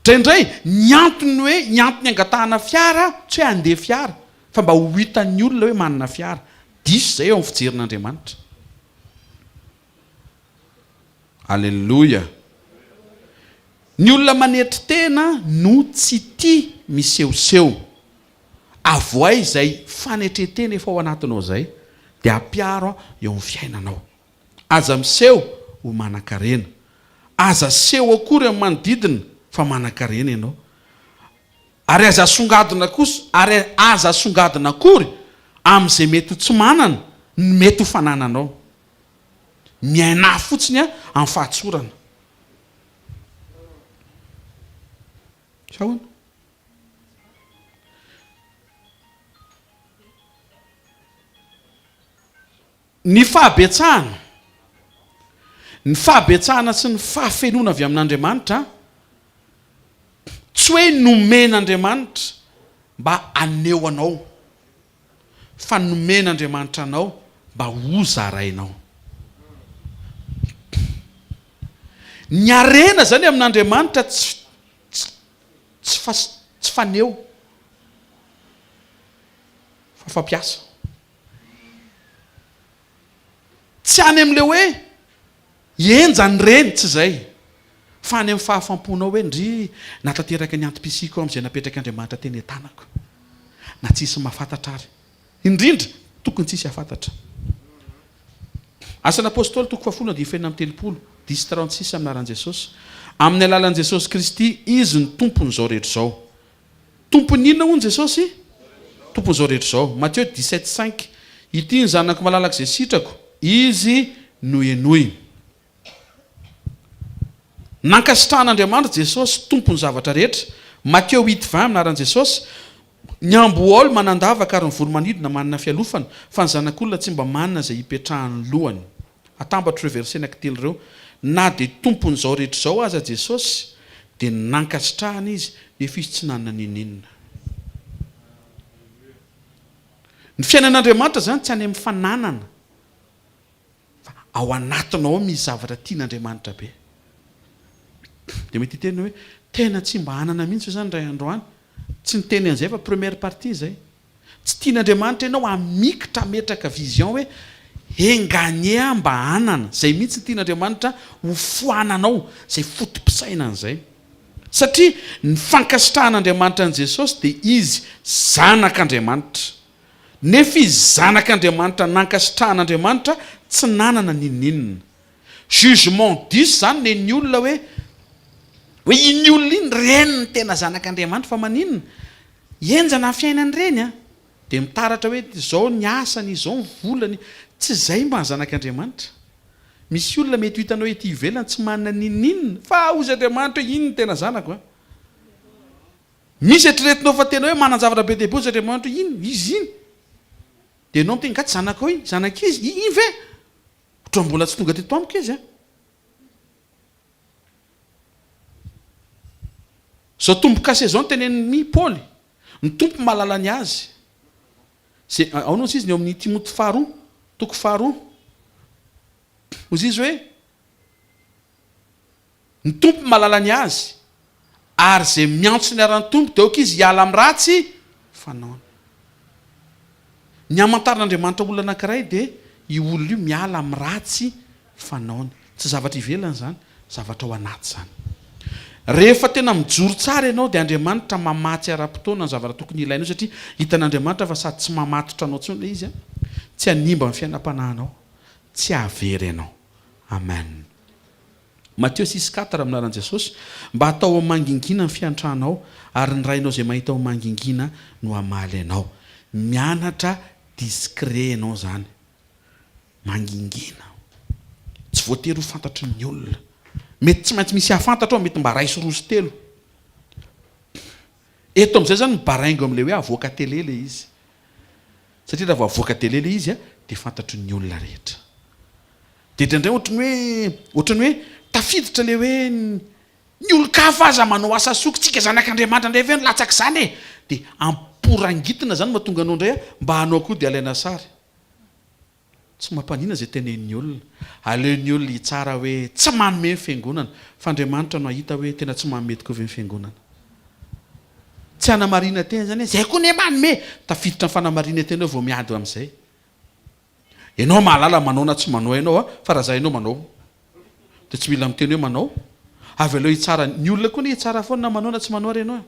Draindray ny antony angatahana fiara tsy hoe handeha fiara, fa mba ho hitan'ny olona hoe manana fiara. Diso zay eo amin'ny fijerin'Andriamanitra. Alleluia. Ny olona manetry tena no tsy tia misehoseho. Avoay zay fanetretena efa ao anatinao zay dia ampiaro eo amin'ny fiainanao. Aza miseho ho manan-karena, aza seho akory amin'ny manodidina fa manan-karena ianao, ary aza songadina akory amin'izay mety ho tsy manana ny mety ho fanananao. Miaina fotsiny amin'ny fahatsorana. Sahoana? Ny fahabetsahana sy ny fahafenona avy amin'Andriamanitra tsy hoe nomen'Andriamanitra mba aneho anao, fa nomen'Andriamanitra anao mba ho zarainao. Ny arena zany amin'Andriamanitra tsy faneho fa fampiasa. Tsy any amin'le hoe enjany reny, tsy zay, fa any amin'ny fahafamponao hoe ndry natanteraka ny antom-pisiko amin'izay napetraka Andriamanitra teny tanako, na tsisy mahafantatra ary, indrindra tokony tsisy hafantatra. Asan'ny apôstôly toko fafolo dia fenina amin'ny telopolo 10:36 amin'ny anaran'i Jesosy. Amin'ny alalan'i Jesosy Kristy izy ny tompon'izao rehetra izao. Tompony inona hono Jesosy? Tompon'izao rehetra izao. Matthieu 17:5. Ity ny zanako malalaka izay sitrako, izy noenoy. Nankasitrahan'Andriamanitra Jesosy tompony zavatra rehetra. Matthieu 8:20 amin'ny anaran'i Jesosy. Ny amboôly manandavaka ary ny voromanidina manana fialofana, fa ny zanak'olona tsy mba manana izay hipetrahany lohany. Atambatra ireo verset anankitelo ireo. Na dia tompon'izao rehetra izao aza Jesosy, dia nankasitrahana izy nefa izy tsy nanana ninninona. Ny fiainan'Andriamanitra zany tsy any amin'ny fananana, fa ao anatinao misy zavatra tian'Andriamanitra be. Dia mety hiteny hoe tena tsy mba hanana mihitsy zany ray androany. Tsy niteny an'izay fa première partie zay. Tsy tian'Andriamanitra ianao amikitra metraka vision hoe engagné mba hanana. Zay mihitsy tian'Andriamanitra ho foananao, zay fotom-pisainan'izay. Satria ny fankasitrahan'Andriamanitra an' Jesosy dia izy zanak'Andriamanitra. Nefa izy zanak'Andriamanitra nankasitrahan'Andriamanitra tsy nanana ninninona. Jugement diso zany nen'ny olona hoe iny olona iny reny ny tena zanak'Andriamanitra fa maninona? Enjana fiainany reny a. Dia mitaratra hoe izao ny asany, izao ny volany. Tsy izay mba ny zanak'Andriamanitra. Misy olona mety hitanao ety ivelany tsy manana ninninona, fa ozy Andriamanitra hoe iny ny tena zanako a. Misy eritreretinao fa tena hoe manan-javatra be dia be ozy Andriamanitra iny, izy iny. Dia ianao miteny ngaty zanako iny, zanak'izy, iny ve? Otra mbola tsy tonga teto amiko izy a. Zao tompo kase zao ny tenen'ny Paoly, ny tompo mahalala ny azy. Ao nozy izy ny eo amin'ny Timoty faharoa, toko faharoa. Ozy izy hoe ny tompo mahalala ny azy, ary zay miantso ny aran'ny tompo dia aoka izy hiala amin'ny ratsy fanaony. Ny hamantaran'Andriamanitra olona anankiray dia io olona io miala amin'ny ratsy fanaony. Tsy zavatra ivelany zany, zavatra ao anaty zany. Rehefa tena mijoro tsara ianao dia Andriamanitra mamatsy ara-potoana ny zavatra tokony ilainao, satria hitan'Andriamanitra fa sady tsy mamatotra anao tsony ilay izy a. Tsy hanimba ny fiainam-panahinao, tsy hahavery ianao. Amen. Matthieu 6:4 amin'ny anaran'i Jesosy. Mba hatao mangingina ny fiantranao, ary ny rainao izay mahita ho mangingina no hamaly ianao. Mianatra discret ianao zany. Mangingina. Tsy voatery ho fantatry ny olona. Mety tsy maintsy misy hafantatra ao, mety mba ray sy roa sy telo. Eto amin'izay zany mibaraingo amin'ilay hoe avoaka télé ilay izy. Satria raha vao avoaka télé ilay izy a, dia fantatry ny olona rehetra. Dia indraindray ohatrany hoe tafiditra ilay hoe ny olon-kafa aza manao asa sokontsika zanak'Andriamanitra indray ve no latsaka izany e. Dia amporangitina zany mahatonga anao indray mba hanao koa dia alaina sary. Tsy mampaniana izay tenen'ny olona. Aleon'ny olona hitsara hoe tsy manome ny fiangonana, fa Andriamanitra no ahita hoe tena tsy manome tokoa ve ny fiangonana. Tsy hanamarina tena zany hoe zay koa ne manome. Tafiditra ny fanamarina tena vao miady amin'izay. Ianao mahalala manao na tsy manao ianao a, fa raha zay ianao manao dia tsy mila miteny hoe manao. Avy aleo hitsara ny olona koa ne hitsara foana na manao na tsy manao ary ianao.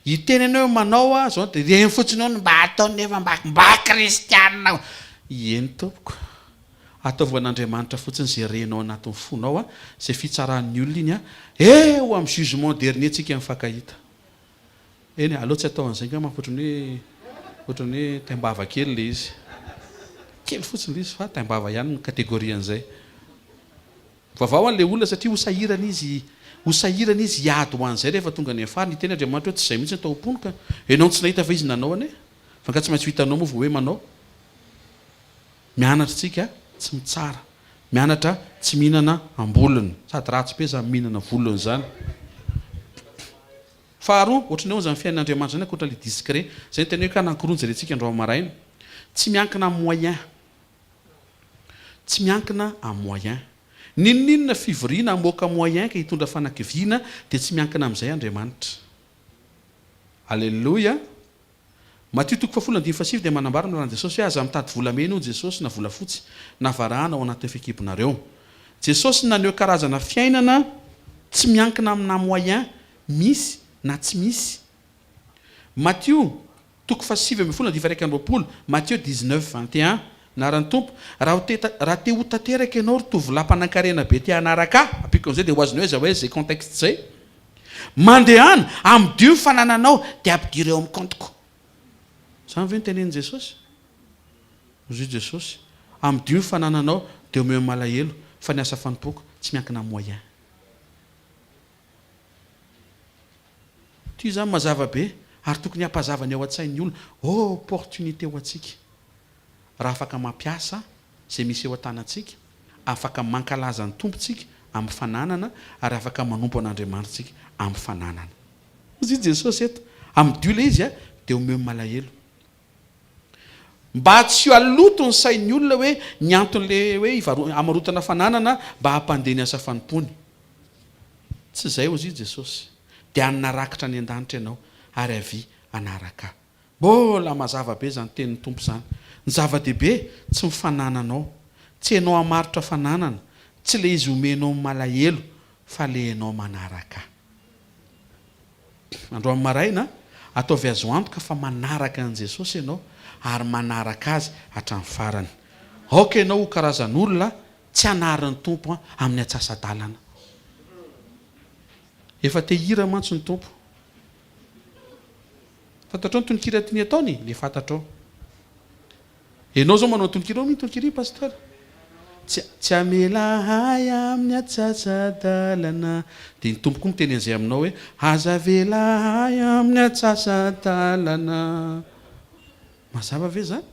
Hiteny ianao manao a zao dia reny fotsiny ao no mba ataony nefa mba kristianina. Eny tompoko, ataovy an'Andriamanitra fotsiny zay renao anatin'ny fonao a, zay fitsarahan'ny olona iny a, eo amin'ny jugement dernier tsika mifankahita. Eny aleo tsy atao an'izay ngamba ohatrany hoe taimbava kely le izy. Kely fotsiny le izy fa taimbava ihany ny kategorian'izay. Vaovao an'ilay olona satria hosahirana izy hiady ho an'izay rehefa tonga any afara. Ny teny Andriamanitra hoe tsy izay mihitsy atao mponoka. Ianao tsy nahita fa izy nanao ane. Fa ka tsy maintsy hitanao moa vao hoe manao. Mianatra tsika tsy mitsara. Mianatra tsy mihinana ambolony. Sady ratsy be za mihinana volony zany. Faharoa, ohatrany hoe zany fiainan'Andriamanitra zany akoatra le discret. Zay ny teny hoe ka nankiroa jerentsika andro maraina. Tsy miankina amin'ny moyen. Tsy miankina amin'ny moyen. Ninninona fivoriana amoaka moyen ka hitondra fanakiviana dia tsy miankina amin'izay Andriamanitra. Alleluia. Matthieu 7:7 dia manambara amin'Andriaman'i Jesosy hoe aza mitady volamena ho Jesosy na volafotsy na varahana ao anaty fekibonareo. Jesosy naneho karazana fiainana tsy miankina amina moyen misy na tsy misy. Matthieu 7:20, Matthieu 19:21, naran'ny tompo raha te ho tanteraka ianao tovolahy-panan-karena be ty anaraka apiko an'izay dia ho azony hoe za hoe zay contexte zay mandehana amdio ny fanananao dia ampidir eo amin'ny compteko zany ve ny tenen'i jesosy ozy jesosy amdio ny fanananao dia omeo malahelo fa ny asa fanompoko tsy miankina moyen ty zany mazava be ary tokony hampazavany ao an-tsain'ny olona opportunité ho antsika raha afaka mampiasa zay misy eo an-tanantsika afaka mankalaza ny tompontsika amin'ny fananana ary afaka manompo an'Andriamanitsika amin'ny fananana izy jesosy eto amdio le izy dia omeo malahelo mba tsy aloto ny sain'ny olona hoe ny anton'le hoe amarotana fananana mba hampandeha ny asa fanompony tsy zay ozy jesosy dia anarakitra ny an-danitra ianao ary avy anaraka mbola mazava be zany tenin'ny tompo zany ny zava-dehibe tsy mifanananao tsy ianao hamaritra fananana tsy le izy omenao malahelo fa le ianao manaraka andro amin'ny maraina ataovy azo antoka fa manaraka an' jesosy ianao ary manaraka azy hatramin'ny farany aoka ianao ho karazan'olona tsy hanarin'ny tompo amin'ny atsasa-dalana efa te hira mantso ny tompo fantatrao ny tononkira tiany ataony le fantatrao ianao zao manao tononkira mi tononkira pasteur tsy amelahay amin'ny atsasa-dalana dia ny tompo koa miteny an'izay aminao hoe aza velahay amin'ny atsasa-dalana mazava ve zany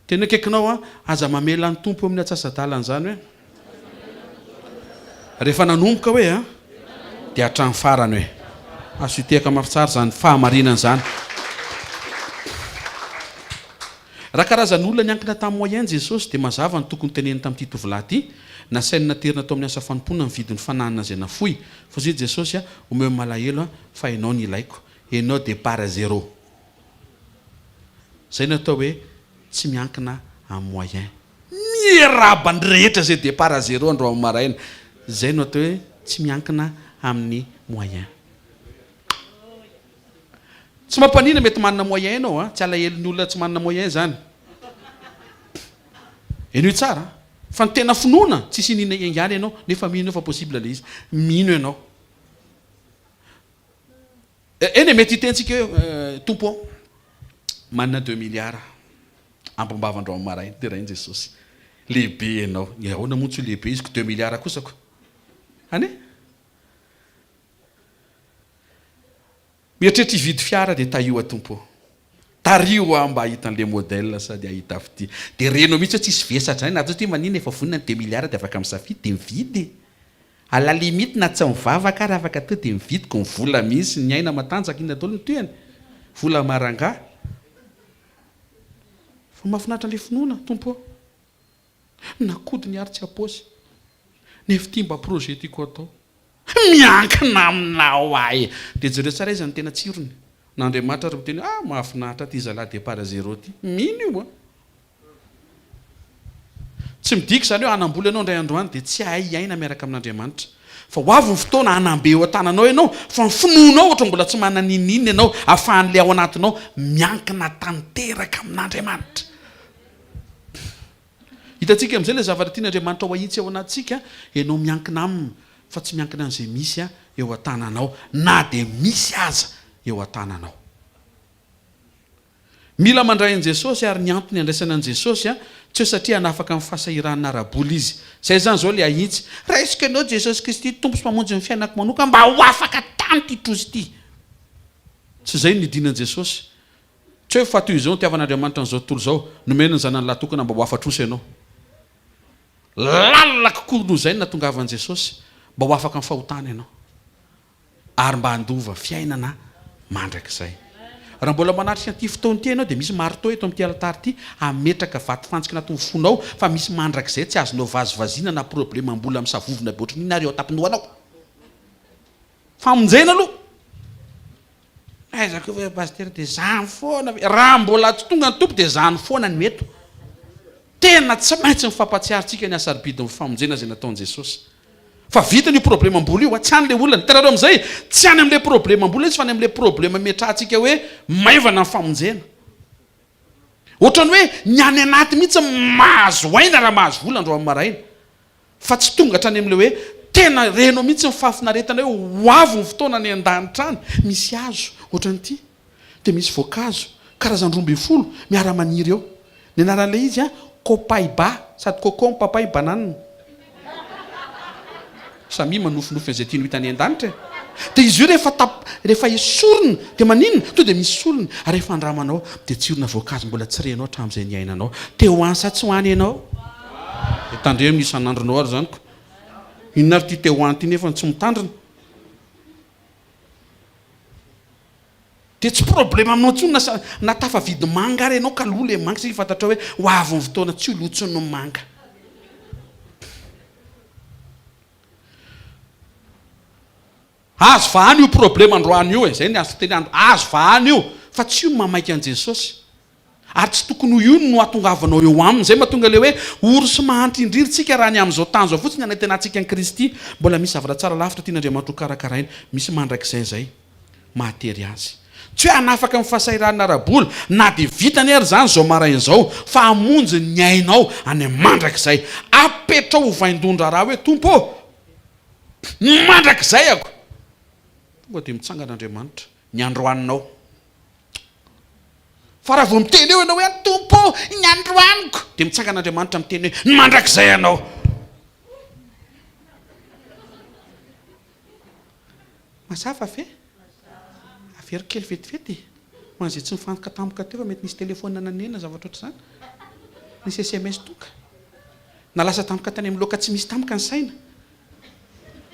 tena akaikinao aza mamela ny tompo amin'ny atsasa-dalana zany hoe rehefa nanomboka hoe dia hatramin'ny farany hoe azo itehaka mafitsara zany fahamarinana zany raha karazan'olona niankina tamin'ny moyen jesosy dia mazava ny tokony teneny tamin'ity tovolahy ity nasainy naterina tao amin'ny asa fanompona ny vidiny fananana zay nafoy fa zay jesosy omeo malahelo fa ianao ny ilaiko ianao départ zéro zay natao hoe tsy miankina amin'ny moyen mirabany rehetra zay départ zéro andro amin'ny maraina zay no atao hoe tsy miankina amin'ny moyen tsy mampanina mety manana moyen ianao tsy alahelon'ny olona tsy manana moyen zany eno tsara fa ny tena finoana tsisy inina ingany ianao nefa mino fa possible le izy mino ianao eny mety hitentsika hoe tompo manana 2 milliards ambombavandro amin'ny maraina dia raha iny jesosy lehibe ianao ahoana montsy ho lehibe izy ko 2 milliards kosako ane mieritreritra hividy fiara dia taio atompo tario mba ahita an'le modèle sady ahita avy ty dia renao mihitsy hoe tsisy vesatra na ty manina efa vonina ny 2 milliards dia afaka misafidy dia mividy à la limite na tsy mivavaka raha afaka teo dia mividiko ny vola misy ny aina matanjaka iny daholo ny toeny vola maranga fa mahafinaritra an'le finoana tompo nakody ny ary tsy aposy nefa ty mba projet tiako atao miankina aminao ahy dia jereo tsara izy ny tena tsirony n'Andriamanitra ary miteny mahafinaritra ty zalahy départ zéro ty mino io tsy midika zany hoe anambola ianao ndray androany dia tsy hay aina miaraka amin'Andriamanitra fa ho avy ny fotoana hanambe eo an-tananao ianao fa ny finoanao ohatra mbola tsy mananinina ianao ahafahan'le ao anatinao miankina tanteraka amin'Andriamanitra hitantsika amin'izay le zavatra tian'Andriamanitra ho ahitsy ao anatsika ianao miankina aminy fa tsy miankina an'izay misy eo an-tananao na dia misy aza eo an-tananao mila mandray an' Jesosy ary ny antony andraisana an' Jesosy tsy hoe satria anafaka amin'ny fahasahiranana araboly izy zay zany zao le ahitsy raha isika anao Jesosy Kristy tompo sy mamonjy ny fiainako manoka mba ho afaka tany ty trozy ty tsy zay ny dinan' Jesosy tsy hoe fatoy izao nitiavan'Andriamanitra n'izao tontolo zao nomena ny zanany latokana mba ho afatrosy ianao lalina kokoa noho zay natongavan' Jesosy mba ho afaka amin'ny fahotana ianao ary mba handova fiainana mandrakizay raha mbola manatrika ty fotoany ty ianao dia misy marito eto amin'ity altary ty ametraka vaty fantsika natony fonao fa misy mandrakizay tsy azonao vazivaziana na problema mbola misavovona be ohatry n'inareo tapinoanao famonjena aloha aizako hoe pasteur dia zany foana raha mbola tsy tonga ny tompo dia zany foana ny meto tena tsy maintsy mifampatsiarintsika ny asaribidi ny famonjena zay nataon'i Jesosy fa vitany io problema mbola io tsy any le olona hitanareo amin'izay tsy any amin'le problema mbola izy fa any amin'le problema metrahantsika hoe maivana ny famonjena ohatrany hoe ny any anaty mihitsy mahazo aina raha mahazo vola andro amin'ny maraina fa tsy tonga hatrany amin'le hoe tena renao mihitsy mifafinaretana hoe ho avo ny fotoana ny an-danitra any misy azo ohatran'ity dia misy voankazo karazan-drombe folo miara-maniry eo ny anaran'le izy a kopaiba sady coco papay banane samy manofinofy izay tiany hitany an-danitra dia izy io rehefa esorona dia maninona to dia misy solona ary rehefa andramanao dia tsirona voankazo mbola tsy renao hatramin'izay ny ainanao te ho any sa tsy ho any ianao tandre misy anandronao ary zanyko inona ary ty te ho any ty nefa tsy mitandrina dia tsy problema aminao ntsony na tafavidy manga ary ianao ka loha le manga sika fantatra hoe ho avy ny fotoana tsy ho lotsony no manga azo vahany io problema androany io zay ny azo fiteny azo vahany io fa tsy io mamaika an' Jesosy ary tsy tokony ho io no atongavanao eo aminy zay mahatonga le hoe oro sy mahantry indriritsika raha ny amin'izao tany zao fotsiny anatenantsika an Kristy mbola misy zavatra tsara lavitra tian'Andriamanitra ho karakaraina misy mandrakizay zay mahatery azy tsy hoe anafaka amin'ny fahasahiranana ara-bola na dia vitany ary zany zao marain'izao fa hamonjy ny ainao any mandrakizay apetra ho vaindondra raha hoe tompo mandrakizay ako tonga dia mitsangan'Andriamanitra ny androaninao fa raha vao miteny eo ianao hoe tompo ny androaniko dia mitsangan'Andriamanitra miteny hoe ny mandrakizay ianao mazava fe averykely vetivety manzay tsy mifantoka tampoka teo fa mety nisy telefona nanena zavatra oatra zany nisy SMS tonga na lasa tampoka tany amin'ny loka tsy misy tampoka ny saina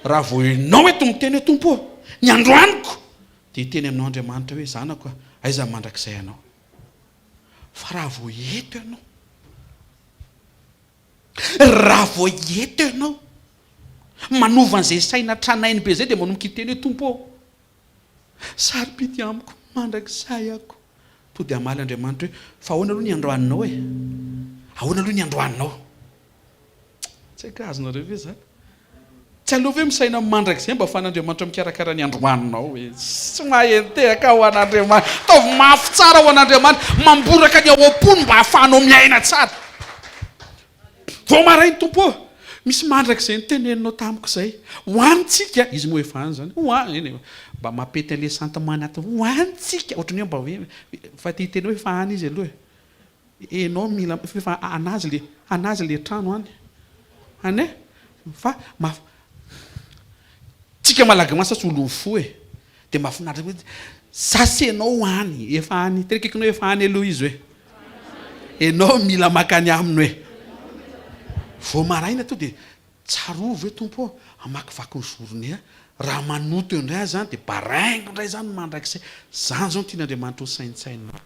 raha vao ianao eto miteny hoe tompo ny androaniko dia hiteny aminao Andriamanitra hoe zanako aiza mandrakizay ianao fa raha vao eto ianao raha vao eto ianao manova an'izay saina tranainy be zay dia manomboka hiteny hoe tompo sarobidy amiko mandrakizay ako to dia amaly Andriamanitra hoe fa ahoana aloha ny androaninao e ahoana aloha ny androaninao tsy haiko azonareo ve zany tsy alova hoe misaina mandrakizay mba afan'Andriamanitra mikarakara ny androaninao hoe tsy mahentehaka ho an'Andriamanitra taovy mafy tsara ho an'Andriamanitra mamboraka ny ao am-pony mba hahafahanao miaina tsara vao marainy tompo misy mandrakizay ny teneninao tamiko zay hoanitsika izy moa efa any zany hoany mba mampety an'le santimany ato hoanitsika ohatrany hoe mba hoe fa ty teny hoe fa any izy aloha enao mila fa anazy le trano any ane fa tsika malaga masa tsy olo fo e dia mahafinaritra hoe sasenao any efa any terekekinao efa any aloha izy hoe enao mila makany aminy hoe vao maraina to dia tsarovy hoe tompo amakivaky ny zorony raha manoto indray zany dia baraingo indray zany mandrakizay zany zao tian'Andriamanitra ho saintsainao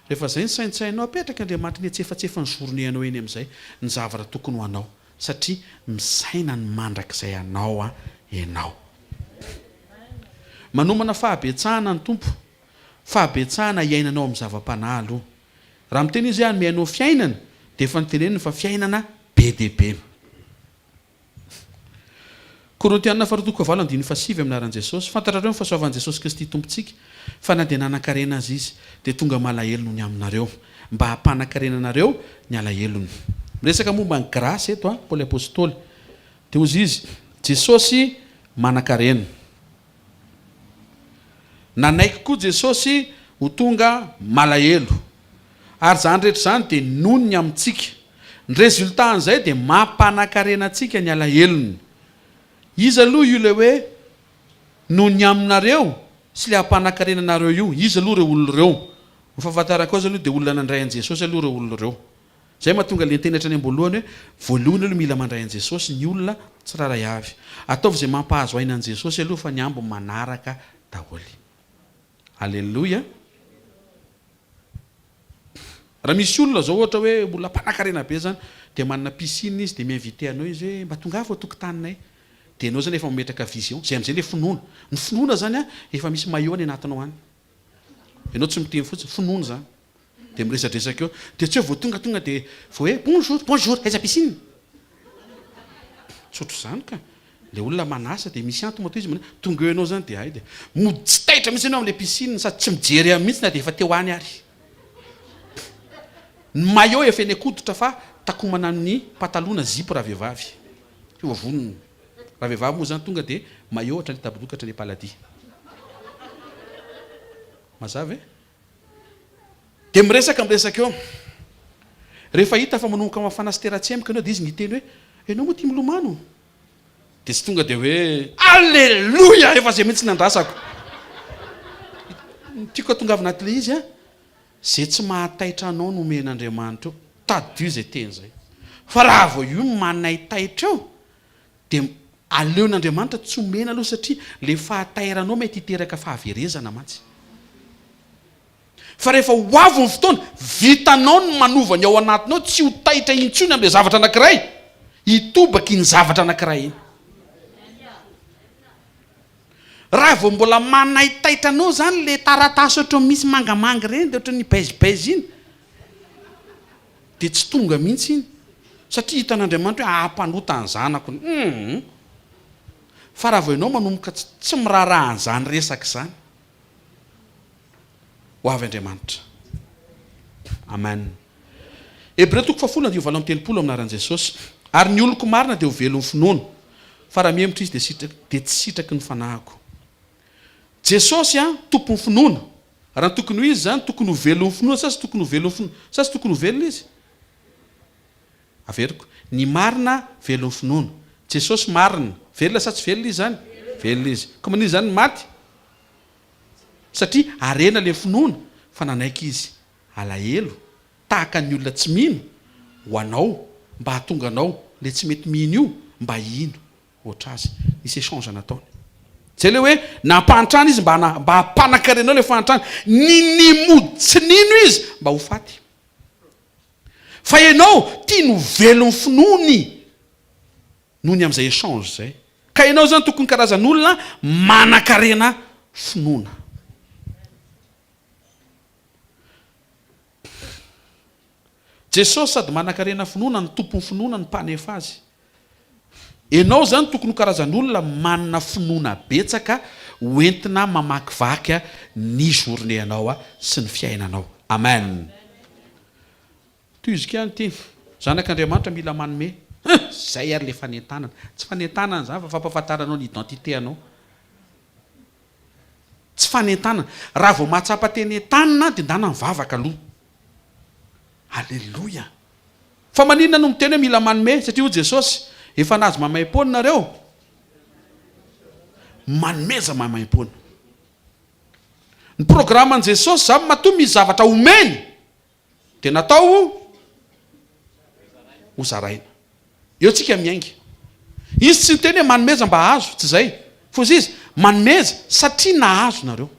rehefa zay ny saintsainao apetraka Andriamanitra ny atsefatsefa ny zorony anao eny amin'izay ny zavatra tokony ho anao satria misaina ny mandrakizay anao ianao manomana fahabetsahana ny tompo fahabetsahana iainanao amin'ny zava-panahy aloha raha miteny izy any miainao fiainana dia efa niteneniny fa fiainana be dia be Korintiana 4:7 amin'ny aran'i Jesosy fantatrareo ny fahasoavan'i Jesosy Kristy tompontsika fa na dia nanan-karena azy izy dia tonga malahelo ny aminareo mba hampanan-karena anareo ny alahelony miresaka momba ny grasy eto Paoly apôstôly dia ozy izy Jesosy manan-karena nanaiky koa Jesosy ho tonga malahelo ary zany rehetra zany dia nonony amintsika ny résultat an'izay dia mampanan-karena antsika ny alahelony izy aloha io le hoe noho ny aminareo sy le hampanan-karena anareo io izy aloha reo olona reo mifahafantarana koa azy aloha dia olona nandray an' Jesosy aloha reo olona reo zay mahatonga le nitenatra any am-boalohany hoe voalohany aloha mila mandray an' Jesosy ny olona tsiraray avy ataovy zay mampahazo aina an' Jesosy aloha fa ny ambo manaraka daholy alleloia raha misy olona zao ohatra hoe olona mpanan-karena be zany dia manana piscine izy dia miinvité anao izy hoe mba tonga avy tokotaninay dia anao zany efa mametraka vision zay amin'izay le finoana ny finoana zany efa misy maillot any anatinao any ianao tsy miteny fotsiny finoana zany dia miresadresaka eo dia tsy hoe vao tonga dia vao hoe bonjour aiza piscine tsotro zany ka le olona manasa dia misy antony mato izy tonga eo ianao zany dia hay dia mody tsy taitra mihitsy ianao amin'le piscine sady tsy mijery amin'ny mihitsy na dia efa teo any ary maillot efa eny akoditra fa takomana amin'ny patalona zipo raha vehivavy io avoniny raha vehivavy moa zany tonga de maillot ohatra ny tabodoka hatra ny paladi mazava e de miresaka eo rehefa hita fa manomboka mafanastera-tsemika anao de izy nyteny hoe enao moa tia milomano de tsy tonga de hoe alleloia efa zay mihitsy nandrasako tiako tonga avy anaty le izy a zay tsy mahataitra anao no omen'Andriamanitra eo tadio zay teny zay fa raha vao io manay taitra eo de aleon'Andriamanitra tsy omena aloha satria le fahatairanao mety hiteraka fahaverezana mantsy fa rehefa ho avy ny fotoana vitanao no manovany ao anatinao tsy ho taitra intsony am'le zavatra anankiray hitobaky ny zavatra anankiray iny raha vao mbola manay taitranao zany le taratasy ohatry misy mangamanga reny de ohatry ny baizibazy iny de tsy tonga mihitsy iny satria hitan'Andriamanitra hoe ahampanota ny zanako fa raha vao ianao manomboka tsy miraharaha an'izany resaka zany ho avy Andriamanitra amen Hébreu 10:7 aminaran'i Jesosy ary ny oloko marina de ho velon'ny finoana fa raha mihemitra izy de tsy sitraky ny fanahiko Jesosy a tompon'ny finoana raha tokony ho izy zany tokony ho velon'ny finoana sa sy tokony ho velon'ny finoana sa sy tokony ho velona izy averiko ny marina velon'ny finoana Jesosy marina velona sa tsy velona izy zany velona izy koa izy zany maty satria arena le finoana fa nanaiky izy alahelo tahaka ny olona tsy mino ho anao mba hahatonga anao le tsy mety mino io mba ino ohatra azy nisy échange nataony zay le hoe nampantrana izy mba hampanakarenao le fantrana ny mody tsy nino izy mba ho faty fa ianao tia no velon'ny finoany noho ny am'izay échange zay ka ianao zany tokony karazan'olona manakarena finoana Jesosy sady manakarena finoana ny tompon'ny finoana ny mpanefa azy ianao zany tokony ho karazan'olona manana finoana betsaka hoentina mamakivaky ny journée anao sy ny fiainanao amen toizika ihany ty zanak'Andriamanitra mila manome zay ary le fanentanana tsy fanentanana zany fa fampafantaranao ny identité anao tsy fanentanana raha vao mahatsapa teny entanana de ndana mivavaka aloha alleloia fa maninona no miteny hoe mila manome satria ho Jesosy efa nazy mamay-pony nareo manomeza mamay-pony ny programme an Jesosy zany matoa misy zavatra omeny de natao ho zaraina eo tsika miaingy izy tsy niteny hoe manomeza mba hazo tsy zay fozy izy manomeza satria nahazo nareo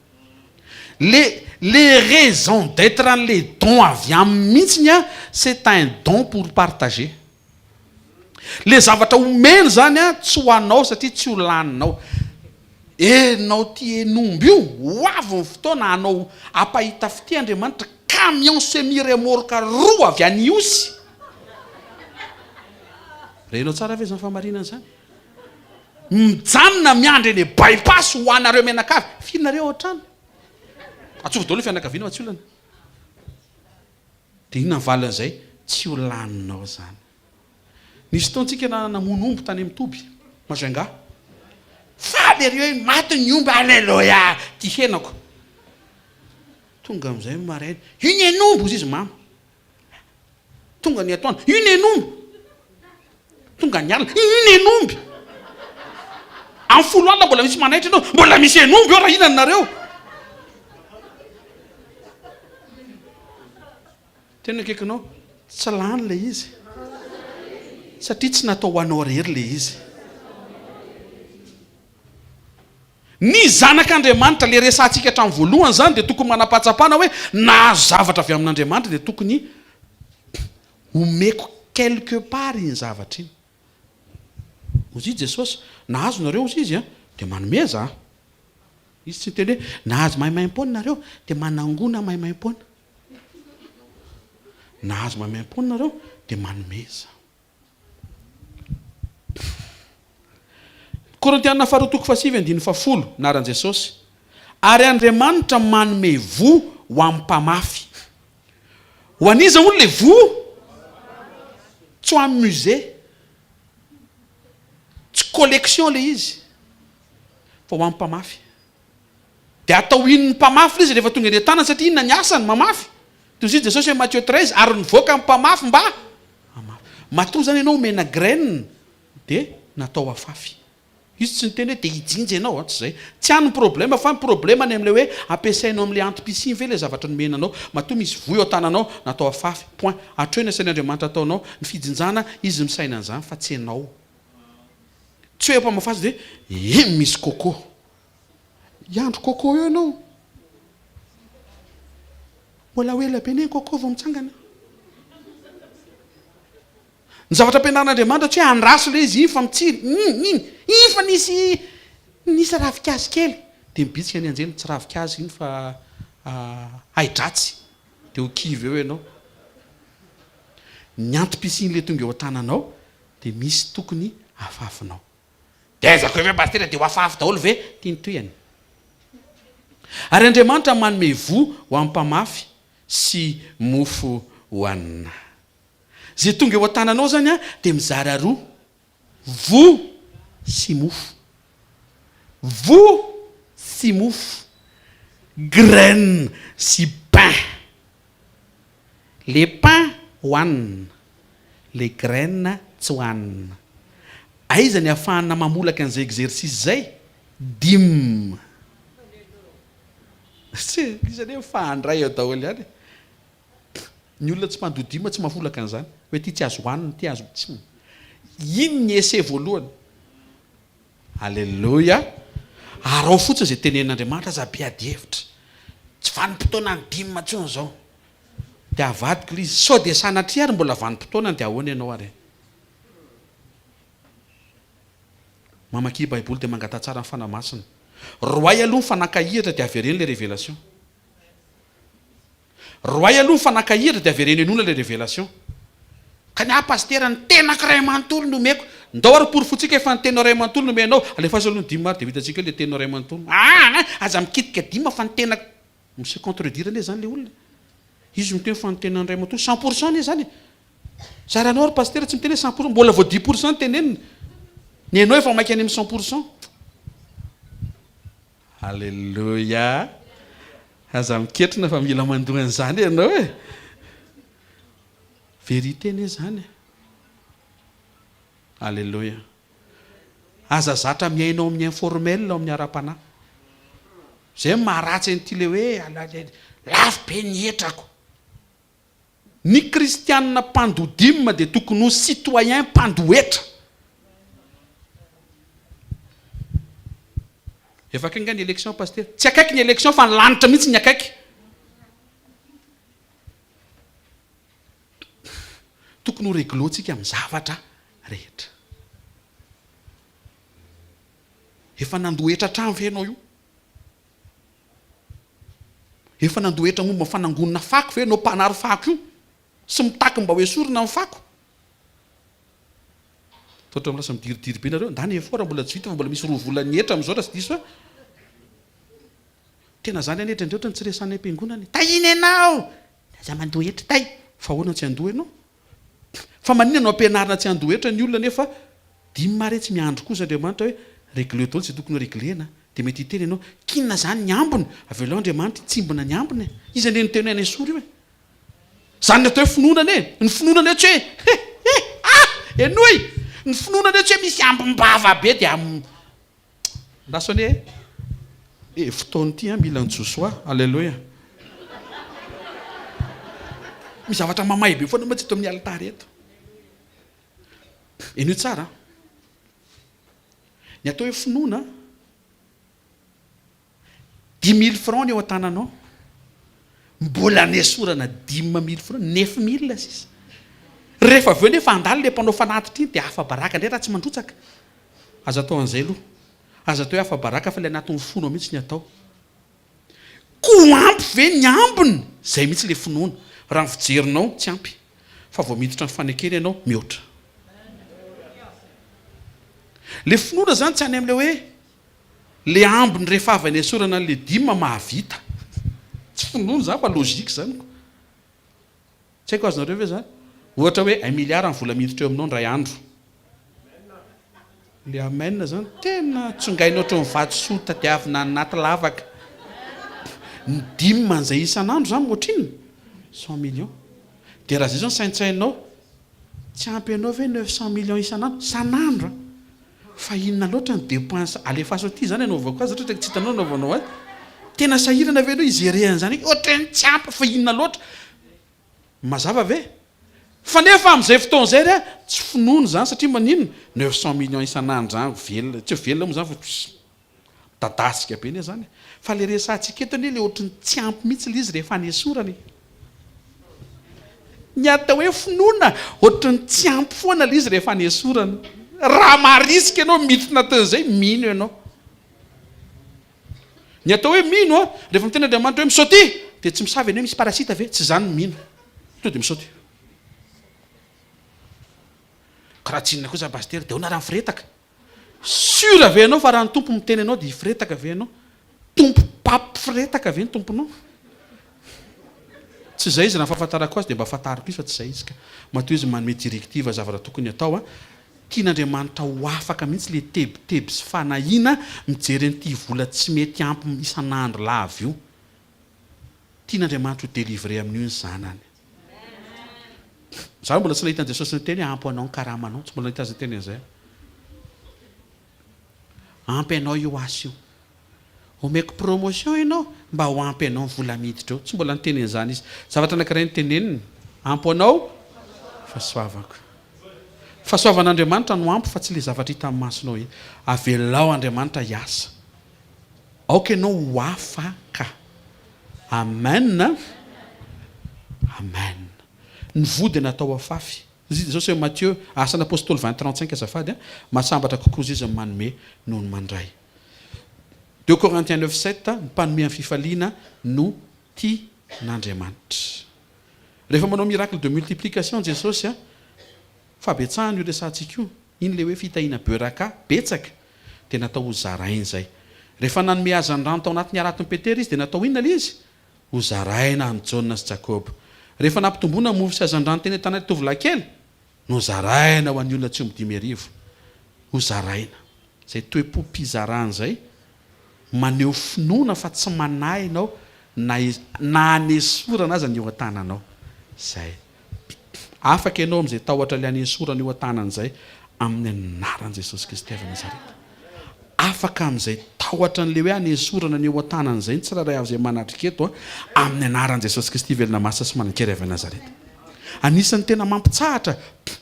les raisons d'être les dons avy amin'ny mihitsiny a c'est un don pour partager le zavatra omeny zany a tsy ho anao satria tsy ho laninao enao ty enomby io ho avy ny fotoana anao apahita fity Andriamanitra camion semi-remorque roa avy any Osy renao tsara ve zany fahamarinana zany mijanona miandry eny bypass ho anareo menakavy fihinareo ohatrany atsovo daholo fianakaviana fa tsy olana de inona valan'izay tsy ho laninao zany nisy taontsika namono omby tany amin'ny Toby mazanga faly ary hoe maty ny omby alleloia ty henako tonga am'izay maraina iny enomby ozy izy mama tonga ny atoana iny enomby tonga ny alina iny enomby amin'ny folo alina mbola misy manaitra anao mbola misy enomby eo raha inany nareo tena akaikinao tsy lany le izy satria tsy natao ho anao rery le izy ny zanak'Andriamanitra le resantsika hatramin'ny voalohany zany de tokony manapatsapana hoe nahazo zavatra avy amin'Andriamanitra de tokony omeko quelque part iny zavatra iny ozy izy Jesosy nahazo nareo ozy izy a de manomeza izy tsy teny hoe nahazo mahimaim-pony nareo de manangona mahimaim-pony nahazo mahimaim-pony nareo de manomeza Korintiana 2:7-10 naran Jesosy ary Andriamanitra manome vo ho amin'ny mpamafy ho aniza olo le vo tsy ho amin'ny musée tsy collection le izy fa ho amin'ny mpamafy de atao inony mpamafy le izy rehefa tonga eny an-tana satria inona ny asany mamafy toy izy Jesosy hoe Matthieu 13 ary nivoaka amin'ny mpamafy mba matoa zany ianao omena graine de natao afafy izy tsy niteny hoe de hijinjy ianao tsy zay tsy hany problème fa ny problème ny am'le hoe ampiasainao am'le antipisiny ve le zavatra nomenanao matoa misy voy ao tananao natao afafy point atreo ny asain'Andriamanitra ataonao ny fijinjana izy misaina an'izany fa tsy ianao tsy hoe mpamafazy de misy coco iandro coco eo ianao mbola ho ela be ne coco vao mitsangana ny zavatra ampianaran'Andriamanitra tsy hoe andraso le izy iny fa mitsiry iny fa nisy ravikazy kely de mibitsika ny anjely tsy ravikazy iny fa haidratsy de ho kivy eo ianao ny antipisiny le tonga eo an-tananao de misy tokony afafinao de aizako hoe pastera de ho afafy daholo ve tiany toyany ary Andriamanitra manome vo ho amin'ny mpamafy sy mofo hoanina zay tonga eo an-tananao zany a de mizara roa vo sy mofo vo sy mofo graine sy pain le pain hoanina le graine tsy hoanina aiza ny ahafahana mamolaka an'izay exercice zay dimy tsy isany hoe fahandray eo daholo ihany ny olona tsy mpandodima tsy mafolaka an'izany hoe ty tsy azo hoanina ty azo tsy iny ny ese voalohany alleloia ary ao fotsiny zay tenen'Andriamanitra aza be ady hevitra tsy vanim-potoana ny dimy tsony zao de avadiko le izy sao de sanatria ary mbola vanim-potoana de ahoana ianao ary mamaky baiboly de mangata tsara ny fanamasina roay aloha ny fanakahiratra de avereny le révélation roay aloha ny fanakahiratra de avereny enona le révélation ka ny pastera ny tena ray manontolo nomeko ndao ary porofotsika efa ny tena ray manontolo nomenao alefa aloha ny dimy maro de vitantsika le tena ray manontolo aza mikitika dima fa ny tena misy contredire ne zany le olona izy miteny fa ny tena ray manontolo 100% ne zany zaranao ary pastera tsy miteny 100% mbola vo 10% tenenina ny anao efa maiky any amin'ny 100%. Alléluia. Aza miketrina fa mila mandoa an'izany ianao e. Vérité ne zany. Alléluia. Aza zatra miainao amin'ny informel amin'ny ara-panahy. Zay maharatsy an'ity le hoe lafo be ny etrako. Ny kristianina mpandodimma dia tokony ho citoyen mpandoetra. Efa akaiky ny élection pasteur. Tsy akaiky ny élection fa ny lanitra mihitsy ny akaiky. Tokony ho réglontsika amin'ny zavatra rehetra. Efa nandoetra trano ve ianao io? Efa nandoetra momba fanangonana fako ve ianao mpanary fako io? Sy mitaky mba hoe sorona amin'ny fako? Totra mlasa midiridiry be nareo, ndany efort mbola tsy vita fa mbola misy roa volany etra amin'izao raha tsy diso fa tena zany anetra indray tsy resany am-piangonana. Tahiny ianao! Aza mandoetra tay. Fa ahoana tsy andoa ianao? Fa maninona no ampianarina tsy andoetra ny olona nefa dimy mare tsy miandro kosa Andriamanitra hoe réglé daholo tsy tokony réglena. Dia mety hiteny ianao, kinona zany ny ambony? Avy eo Andriamanitra tsimbona ny ambony. Izy ane niteny any sory hoe. Zany atao hoe finoanana e. Ny finoanana tsy hoe enoy. Ny finoanana tsy hoe misy ambom-bava be dia lasany fotoana ity mila njosoa. Alléluia. Misy zavatra mamay be foana tsy eto amin'ny altara eto. Eno tsara. Ny atao hoe finoana 10 000 francs eo an-tananao. Mbola nesorana 10 000 francs, 9 000 sisa. Rehefa avy eo nefa andalo le mpanao fanatitra iny dia hafa baraka indray raha tsy mandrotsaka. Aza atao an'izay aloha. Aza atao hoe hafa baraka fa le anatin'ny fono mihitsy ny atao. Ko ampy ve ny ambiny? Zay mihitsy le finoana. Raha ny fijerinao tsy ampy. Fa vao miditra ny fanekena ianao mihoatra. Le finoana zany tsy any amin'le hoe le ambiny rehefa avy any esorana le dimy mahavita. Tsy finoana zany fa logika zany. tsy haiko azonareo ve zany ohatra hoe 1 milliard ny vola miditra eo aminao ndray andro le amena zany tena tsongaina ohatry mivato tadiavina anaty lavaka ny 10 man'izay isan'andro zany moatrinona 100 millions dia raha zay zao ny saintsainao tsy ampy anao ve 900 millions isan'andro san'andro fa inona loatra ny dépense alefaso aty zany anaovako azy ohatra tsy hitanao anaovanao azy tena sahirana ve anao izerehana zany ohatra ny tsy ampy fa inona loatra mazava ve fa nefa amin'izay fotoana zay ry tsy finono zany satria maninona 900 millions isan'andro zany velona tsy velona moa zany fa dadasika be ne zany fa le resantsika eto anie le ohatra ny tsy ampy mihitsy le izy rehefa anesorany ny atao hoe finoana ohatra ny tsy ampy foana le izy rehefa anesorany raha marisika ianao miditra natan'izay mino ianao ny atao hoe mino a rehefa mitena Andriamanitra hoe misaoty dia tsy misavy ianao misy parasita ve tsy zany mino to dia misaoty karaha tsinona kosa paster dia ona raha mifiretaka sur ave ianao fa raha ny tompo miteny ianao dia hifiretaka ave ianao tompo papy-firetaka ave ny tomponao tsy zay izy raha fahafantarako azy dia mba fantariko izy fa tsy zay izy ka matoa izy manome directive zavatra tokony atao a tian'Andriamanitra ho afaka mihitsy le tebiteby sy fanahina mijery an'ity vola tsy mety ampy isan'andro lava io tian'Andriamanitra ho délivrer amin'io ny zanany za mbola tsy nahita an Jesosy ny teny ampy anao ny karamanao tsy mbola nahita azy ny teny an'izay ampy anao io asy io omeko promotion ianao mba ho ampy anao ny vola miditra eo tsy mbola niteny an'izany izy zavatra anankiray ny teneniny ampy anao fahasoavan'Andriamanitra no ampy fa tsy le zavatra hita amin'ny masonao iny avelao Andriamanitra hiasa aoka ianao ho afaka amen amen ny vody natao afafy izy zao hoe Matthieu asan'apôstoly 20:35 azafady mahasambatra kokoa izy izy manome noho ny mandray 2 Corinthiens 9:7 ny mpanome amin'ny fifaliana no tian'Andriamanitra rehefa manao miracle de multiplication Jesosy fabetsahany io resantsika io iny le hoe fitahiana beuraka betsaka dia natao ho zarainy zay rehefa nanome hazan-drano tao anatin'ny araton'ny Petera izy dia natao inona le izy ho zaraina ny Jaona sy Jakoba rehefa nampitomboana mofo sy hazan-drano teny tana tovolahy kely no zaraina ho an'ny olona tsy omby 5,000 ho zaraina zay toe-po mpizarana zay maneho finoana fa tsy manahy ianao na anesorana azy ny eo an-tananao zay afaka ianao amin'izay tahotra le anesorana eo an-tanan'izay amin'ny anaran'i Jesosy Kristy avy Nazareta afaka amin'izay tahotra n'le hoe anesorana ny eo an-tanan'izay ny tsiraray avy izay manatrika eto amin'ny anaran'i Jesosy Kristy velona masina sy manan-kery avy Nazareta anisan'ny tena mampitsahatra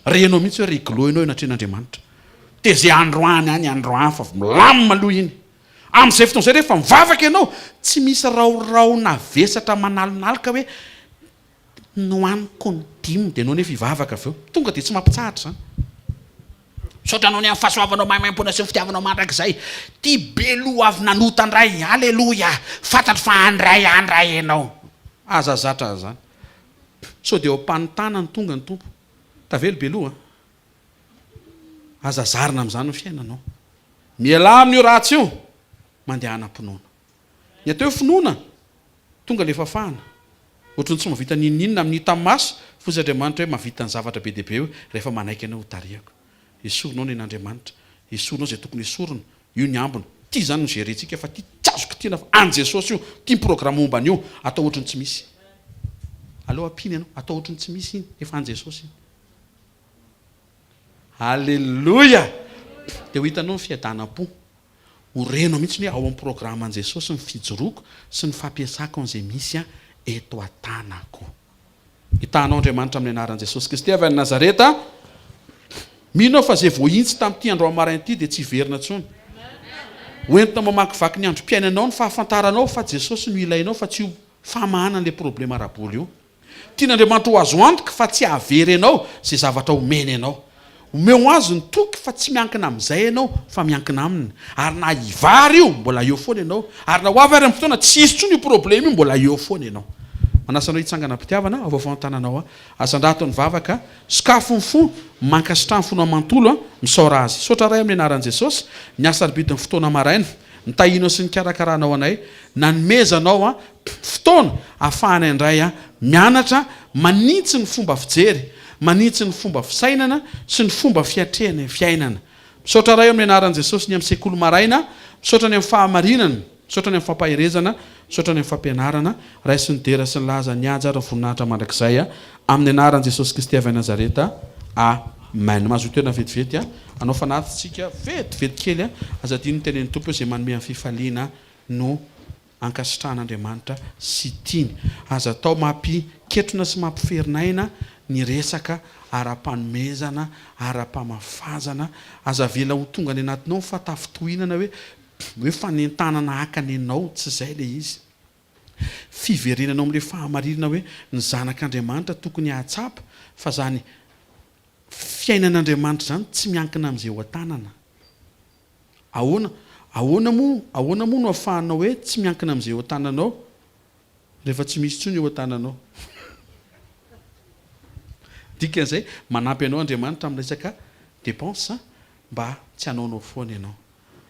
renao mihitsy hoe réglo ianao anatrehan'Andriamanitra dia zay androany any androany fa milamina aloha iny amin'izay fotoana izay rehefa mivavaka ianao tsy misy raoraona vesatra manalonaloka hoe nohaniko ny 10 dia anao nefa hivavaka avy eo tonga dia tsy mampitsahatra zany saotra anao ny amin'ny fahasoavanao maimaimpona sy ny fitiavanao mandrakizay ty beloha avy nanotandray alleloia fantatro fa andray ianao azazatra zany so dia mpanontana ny tonga ny tompo tavelo beloha azazarina amin'izany ny fiainanao miala amin'io ratsy io mandeha anam-pinoana ny atao hoe finoana tonga le fafahana ohatrany tsy mavita nininina amin'ny hita maso fozy Andriamanitra hoe mavita ny zavatra be deabe io rehefa manaiky anao ho tarihako esorinao ny an'Andriamanitra esorinao zay tokony esorina io ny ambony ty zany ny gerentsika fa ty tsazoko tiana fa an Jesosy io ty programme mombany io atao ohatrany tsy misy aleo ampiny ianao atao ohatrany tsy misy iny efa an Jesosy iny alleloia dia ho hitanao ny fiadanam-po ho renao mihitsy hoe ao amin'ny programme an Jesosy ny fijoroako sy ny fampiasako an'izay misy eto an-tanako hitanao Andriamanitra amin'ny anaran'i Jesosy Kristy avy any Nazareta mino fa zay voahintsy tamin'ity andro amaraina ity dia tsy hiverina intsony hoentina mamakivaky ny androm-piainanao ny fahafantaranao fa Jesosy no ilainao fa tsy ho famahanana le problema araboly io tian'Andriamanitra ho azo antoka fa tsy havery ianao zay zavatra homeny ianao omeo azy ny toky fa tsy miankina amin'izay ianao fa miankina aminy ary na hivary io mbola eo foana ianao ary na ho avy ary amin'ny fotoana tsy hisy tsony io problema io mbola eo foana ianao manasanao hitsangana mpitiavana avaovao tananao azandrato ny vavaka sokafo ny fo mankasitrany fona mantolo misaora azy saotra ray amin'ny anaran'i Jesosy ny asa ribidin'ny fotoana maraina nitahinao sy nikarakarahanao anay nanomezanao a fotoana ahafahana indray a mianatra manitsy ny fomba fijery manitsy ny fomba fisainana sy ny fomba fiatrehana fiainana. Misaotra ray amin'ny anaran'i Jesosy ny amin'ny sekoly maraina, misaotra ny amin'ny fahamarinana, misaotra ny amin'ny fampahirezana, misaotra ny amin'ny fampianarana, ray sy ny dera sy ny laza ny aja ary voninahitra mandrakizay a amin'ny anaran'i Jesosy Kristy avy Nazareta. Amen. Mahazo toerana vetivety a anao fanatintsika vetivety kely a azadino ny tenen'ny tompo izay manome amin'ny fifaliana no ankasitrahan'Andriamanitra sy tiany. Aza atao mampiketrona sy mampiferinayina ny resaka ara-panomezana, ara-pamafazana, aza vela ho tonga any anatinao fatafitohinana hoe fanentanana hakany anao, tsy izay le izy. Fiverenanao amin'ilay fahamarinana hoe ny zanak'Andriamanitra tokony hahatsapa, fa zany fiainan'Andriamanitra zany tsy miankina amin'izay ho an-tanana. Ahoana moa no ahafahanao hoe tsy miankina amin'izay ho an-tananao rehefa tsy misy intsony eo an-tananao? Dikan'izay manampy anao Andriamanitra amin'ny resaka dépense mba tsy hanaonao foana ianao.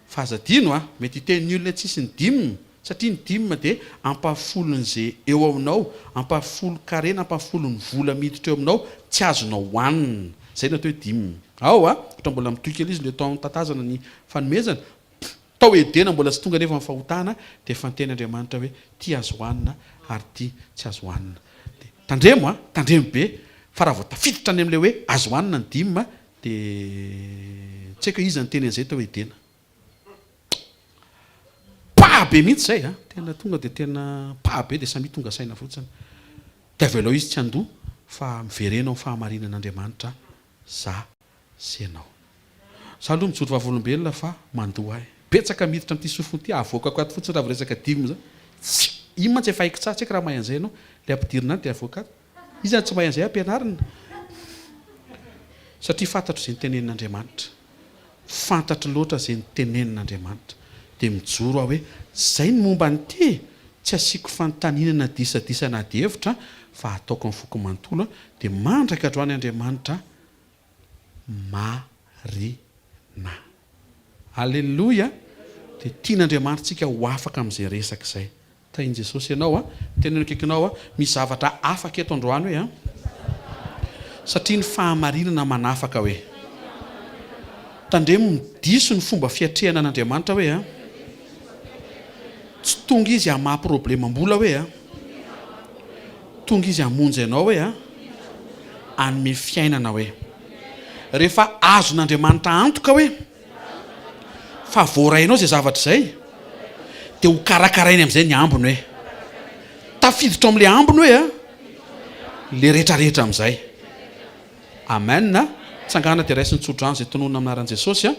Fa azadino a mety hiteny olona tsisy ny dimy, satria ny dimy dia ampafolon'izay eo aminao, ampafolo karena, ampafolo ny vola miditra eo aminao, tsy azonao hohanina. Zay natao hoe dimy. Ao a ohatra mbola mitoy kely izy le atao tatazana ny fanomezana, tao edena mbola tsy tonga nefa mifahotana dia efa niteny Andriamanitra hoe ty azo hohanina ary ty tsy azo hohanina. Tandremo be. Fa raha vao tafiditra any amin'ilay hoe azo hohanina ny dimy dia tsy haiko hoe iza ny teny an'izay tao edena. Pahabe mihitsy zay tena tonga dia tena pahabe dia samy tonga saina fotsiny. Dia avy aloha izy tsy handoa fa miverenao ny fahamarinan'Andriamanitra za sy ianao. Za aloha mijoro vavolombelona fa mandoa ahy. Betsaka miditra amin'ity sofiny ity avoakako ato fotsiny raha vao resaka dimy zany. Ino mantsy efa haiko tsara, tsy haiko raha mahay an'izay ianao. Ilay ampidirina any dia avoakato. Izy zany tsy mahay an'izay ampianarina. Satria fantatro izay nitenenin'Andriamanitra. Fantatro loatra izay nitenenin'Andriamanitra. Dia mijoro aho hoe zay ny momba n'ity, tsy asiako fantaninana disadisa na hevitra fa ataoko amin'ny foko manontolo dia mandraka androany Andriamanitra marina. Alleluia. Dia tian'Andriamanitra tsika ho afaka amin'izay resaka izay. Tahin' Jesosy ianao teneno akaikinao misy zavatra afaka eto androany hoe satria ny fahamarinana manafaka hoe tandremo midiso ny fomba fiatrehana an'Andriamanitra hoe tsy tonga izy hamaha problema mbola hoe tonga izy hamonjy ianao hoe hanome fiainana hoe rehefa azon'Andriamanitra antoka hoe fa voarainao izay zavatra izay dia ho karakarainy amin'izay ny ambiny hoe tafiditra amin'ilay ambiny hoe le rehetrarehetra amin'izay. Amen. Tsangana dia raisy ny tsodrano izay tononona aminaran'i Jesosy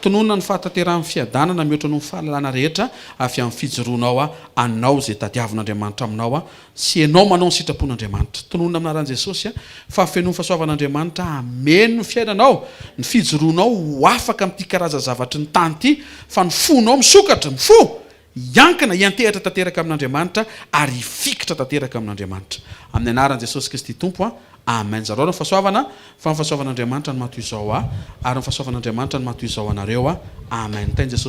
tononona ny fahataterahan'ny fiadanana mihoatra noho ny fahalalana rehetra avy amin'ny fijoroanao anao izay tadiavin'Andriamanitra aminao sy ianao manao ny sitrapon'Andriamanitra. Tononona aminaran'i Jesosy fa fenoy fahasoavan'Andriamanitra ameno ny fiainanao, ny fijoroanao ho afaka amin'ity karaza zavatra ny tany ity, fa ny fonao misokatra, mifo iankina iantehitra tanteraka amin'Andriamanitra ary ifikitra tanteraka amin'Andriamanitra. Amin'ny anaran'i Jesosy Kristy Tompo amen. Zareo ny fahasoavana fa ny fahasoavan'Andriamanitra no matoy izao ary ny fahasoavan'Andriamanitra no matoy izao anareo amen. Tain'i Jesosy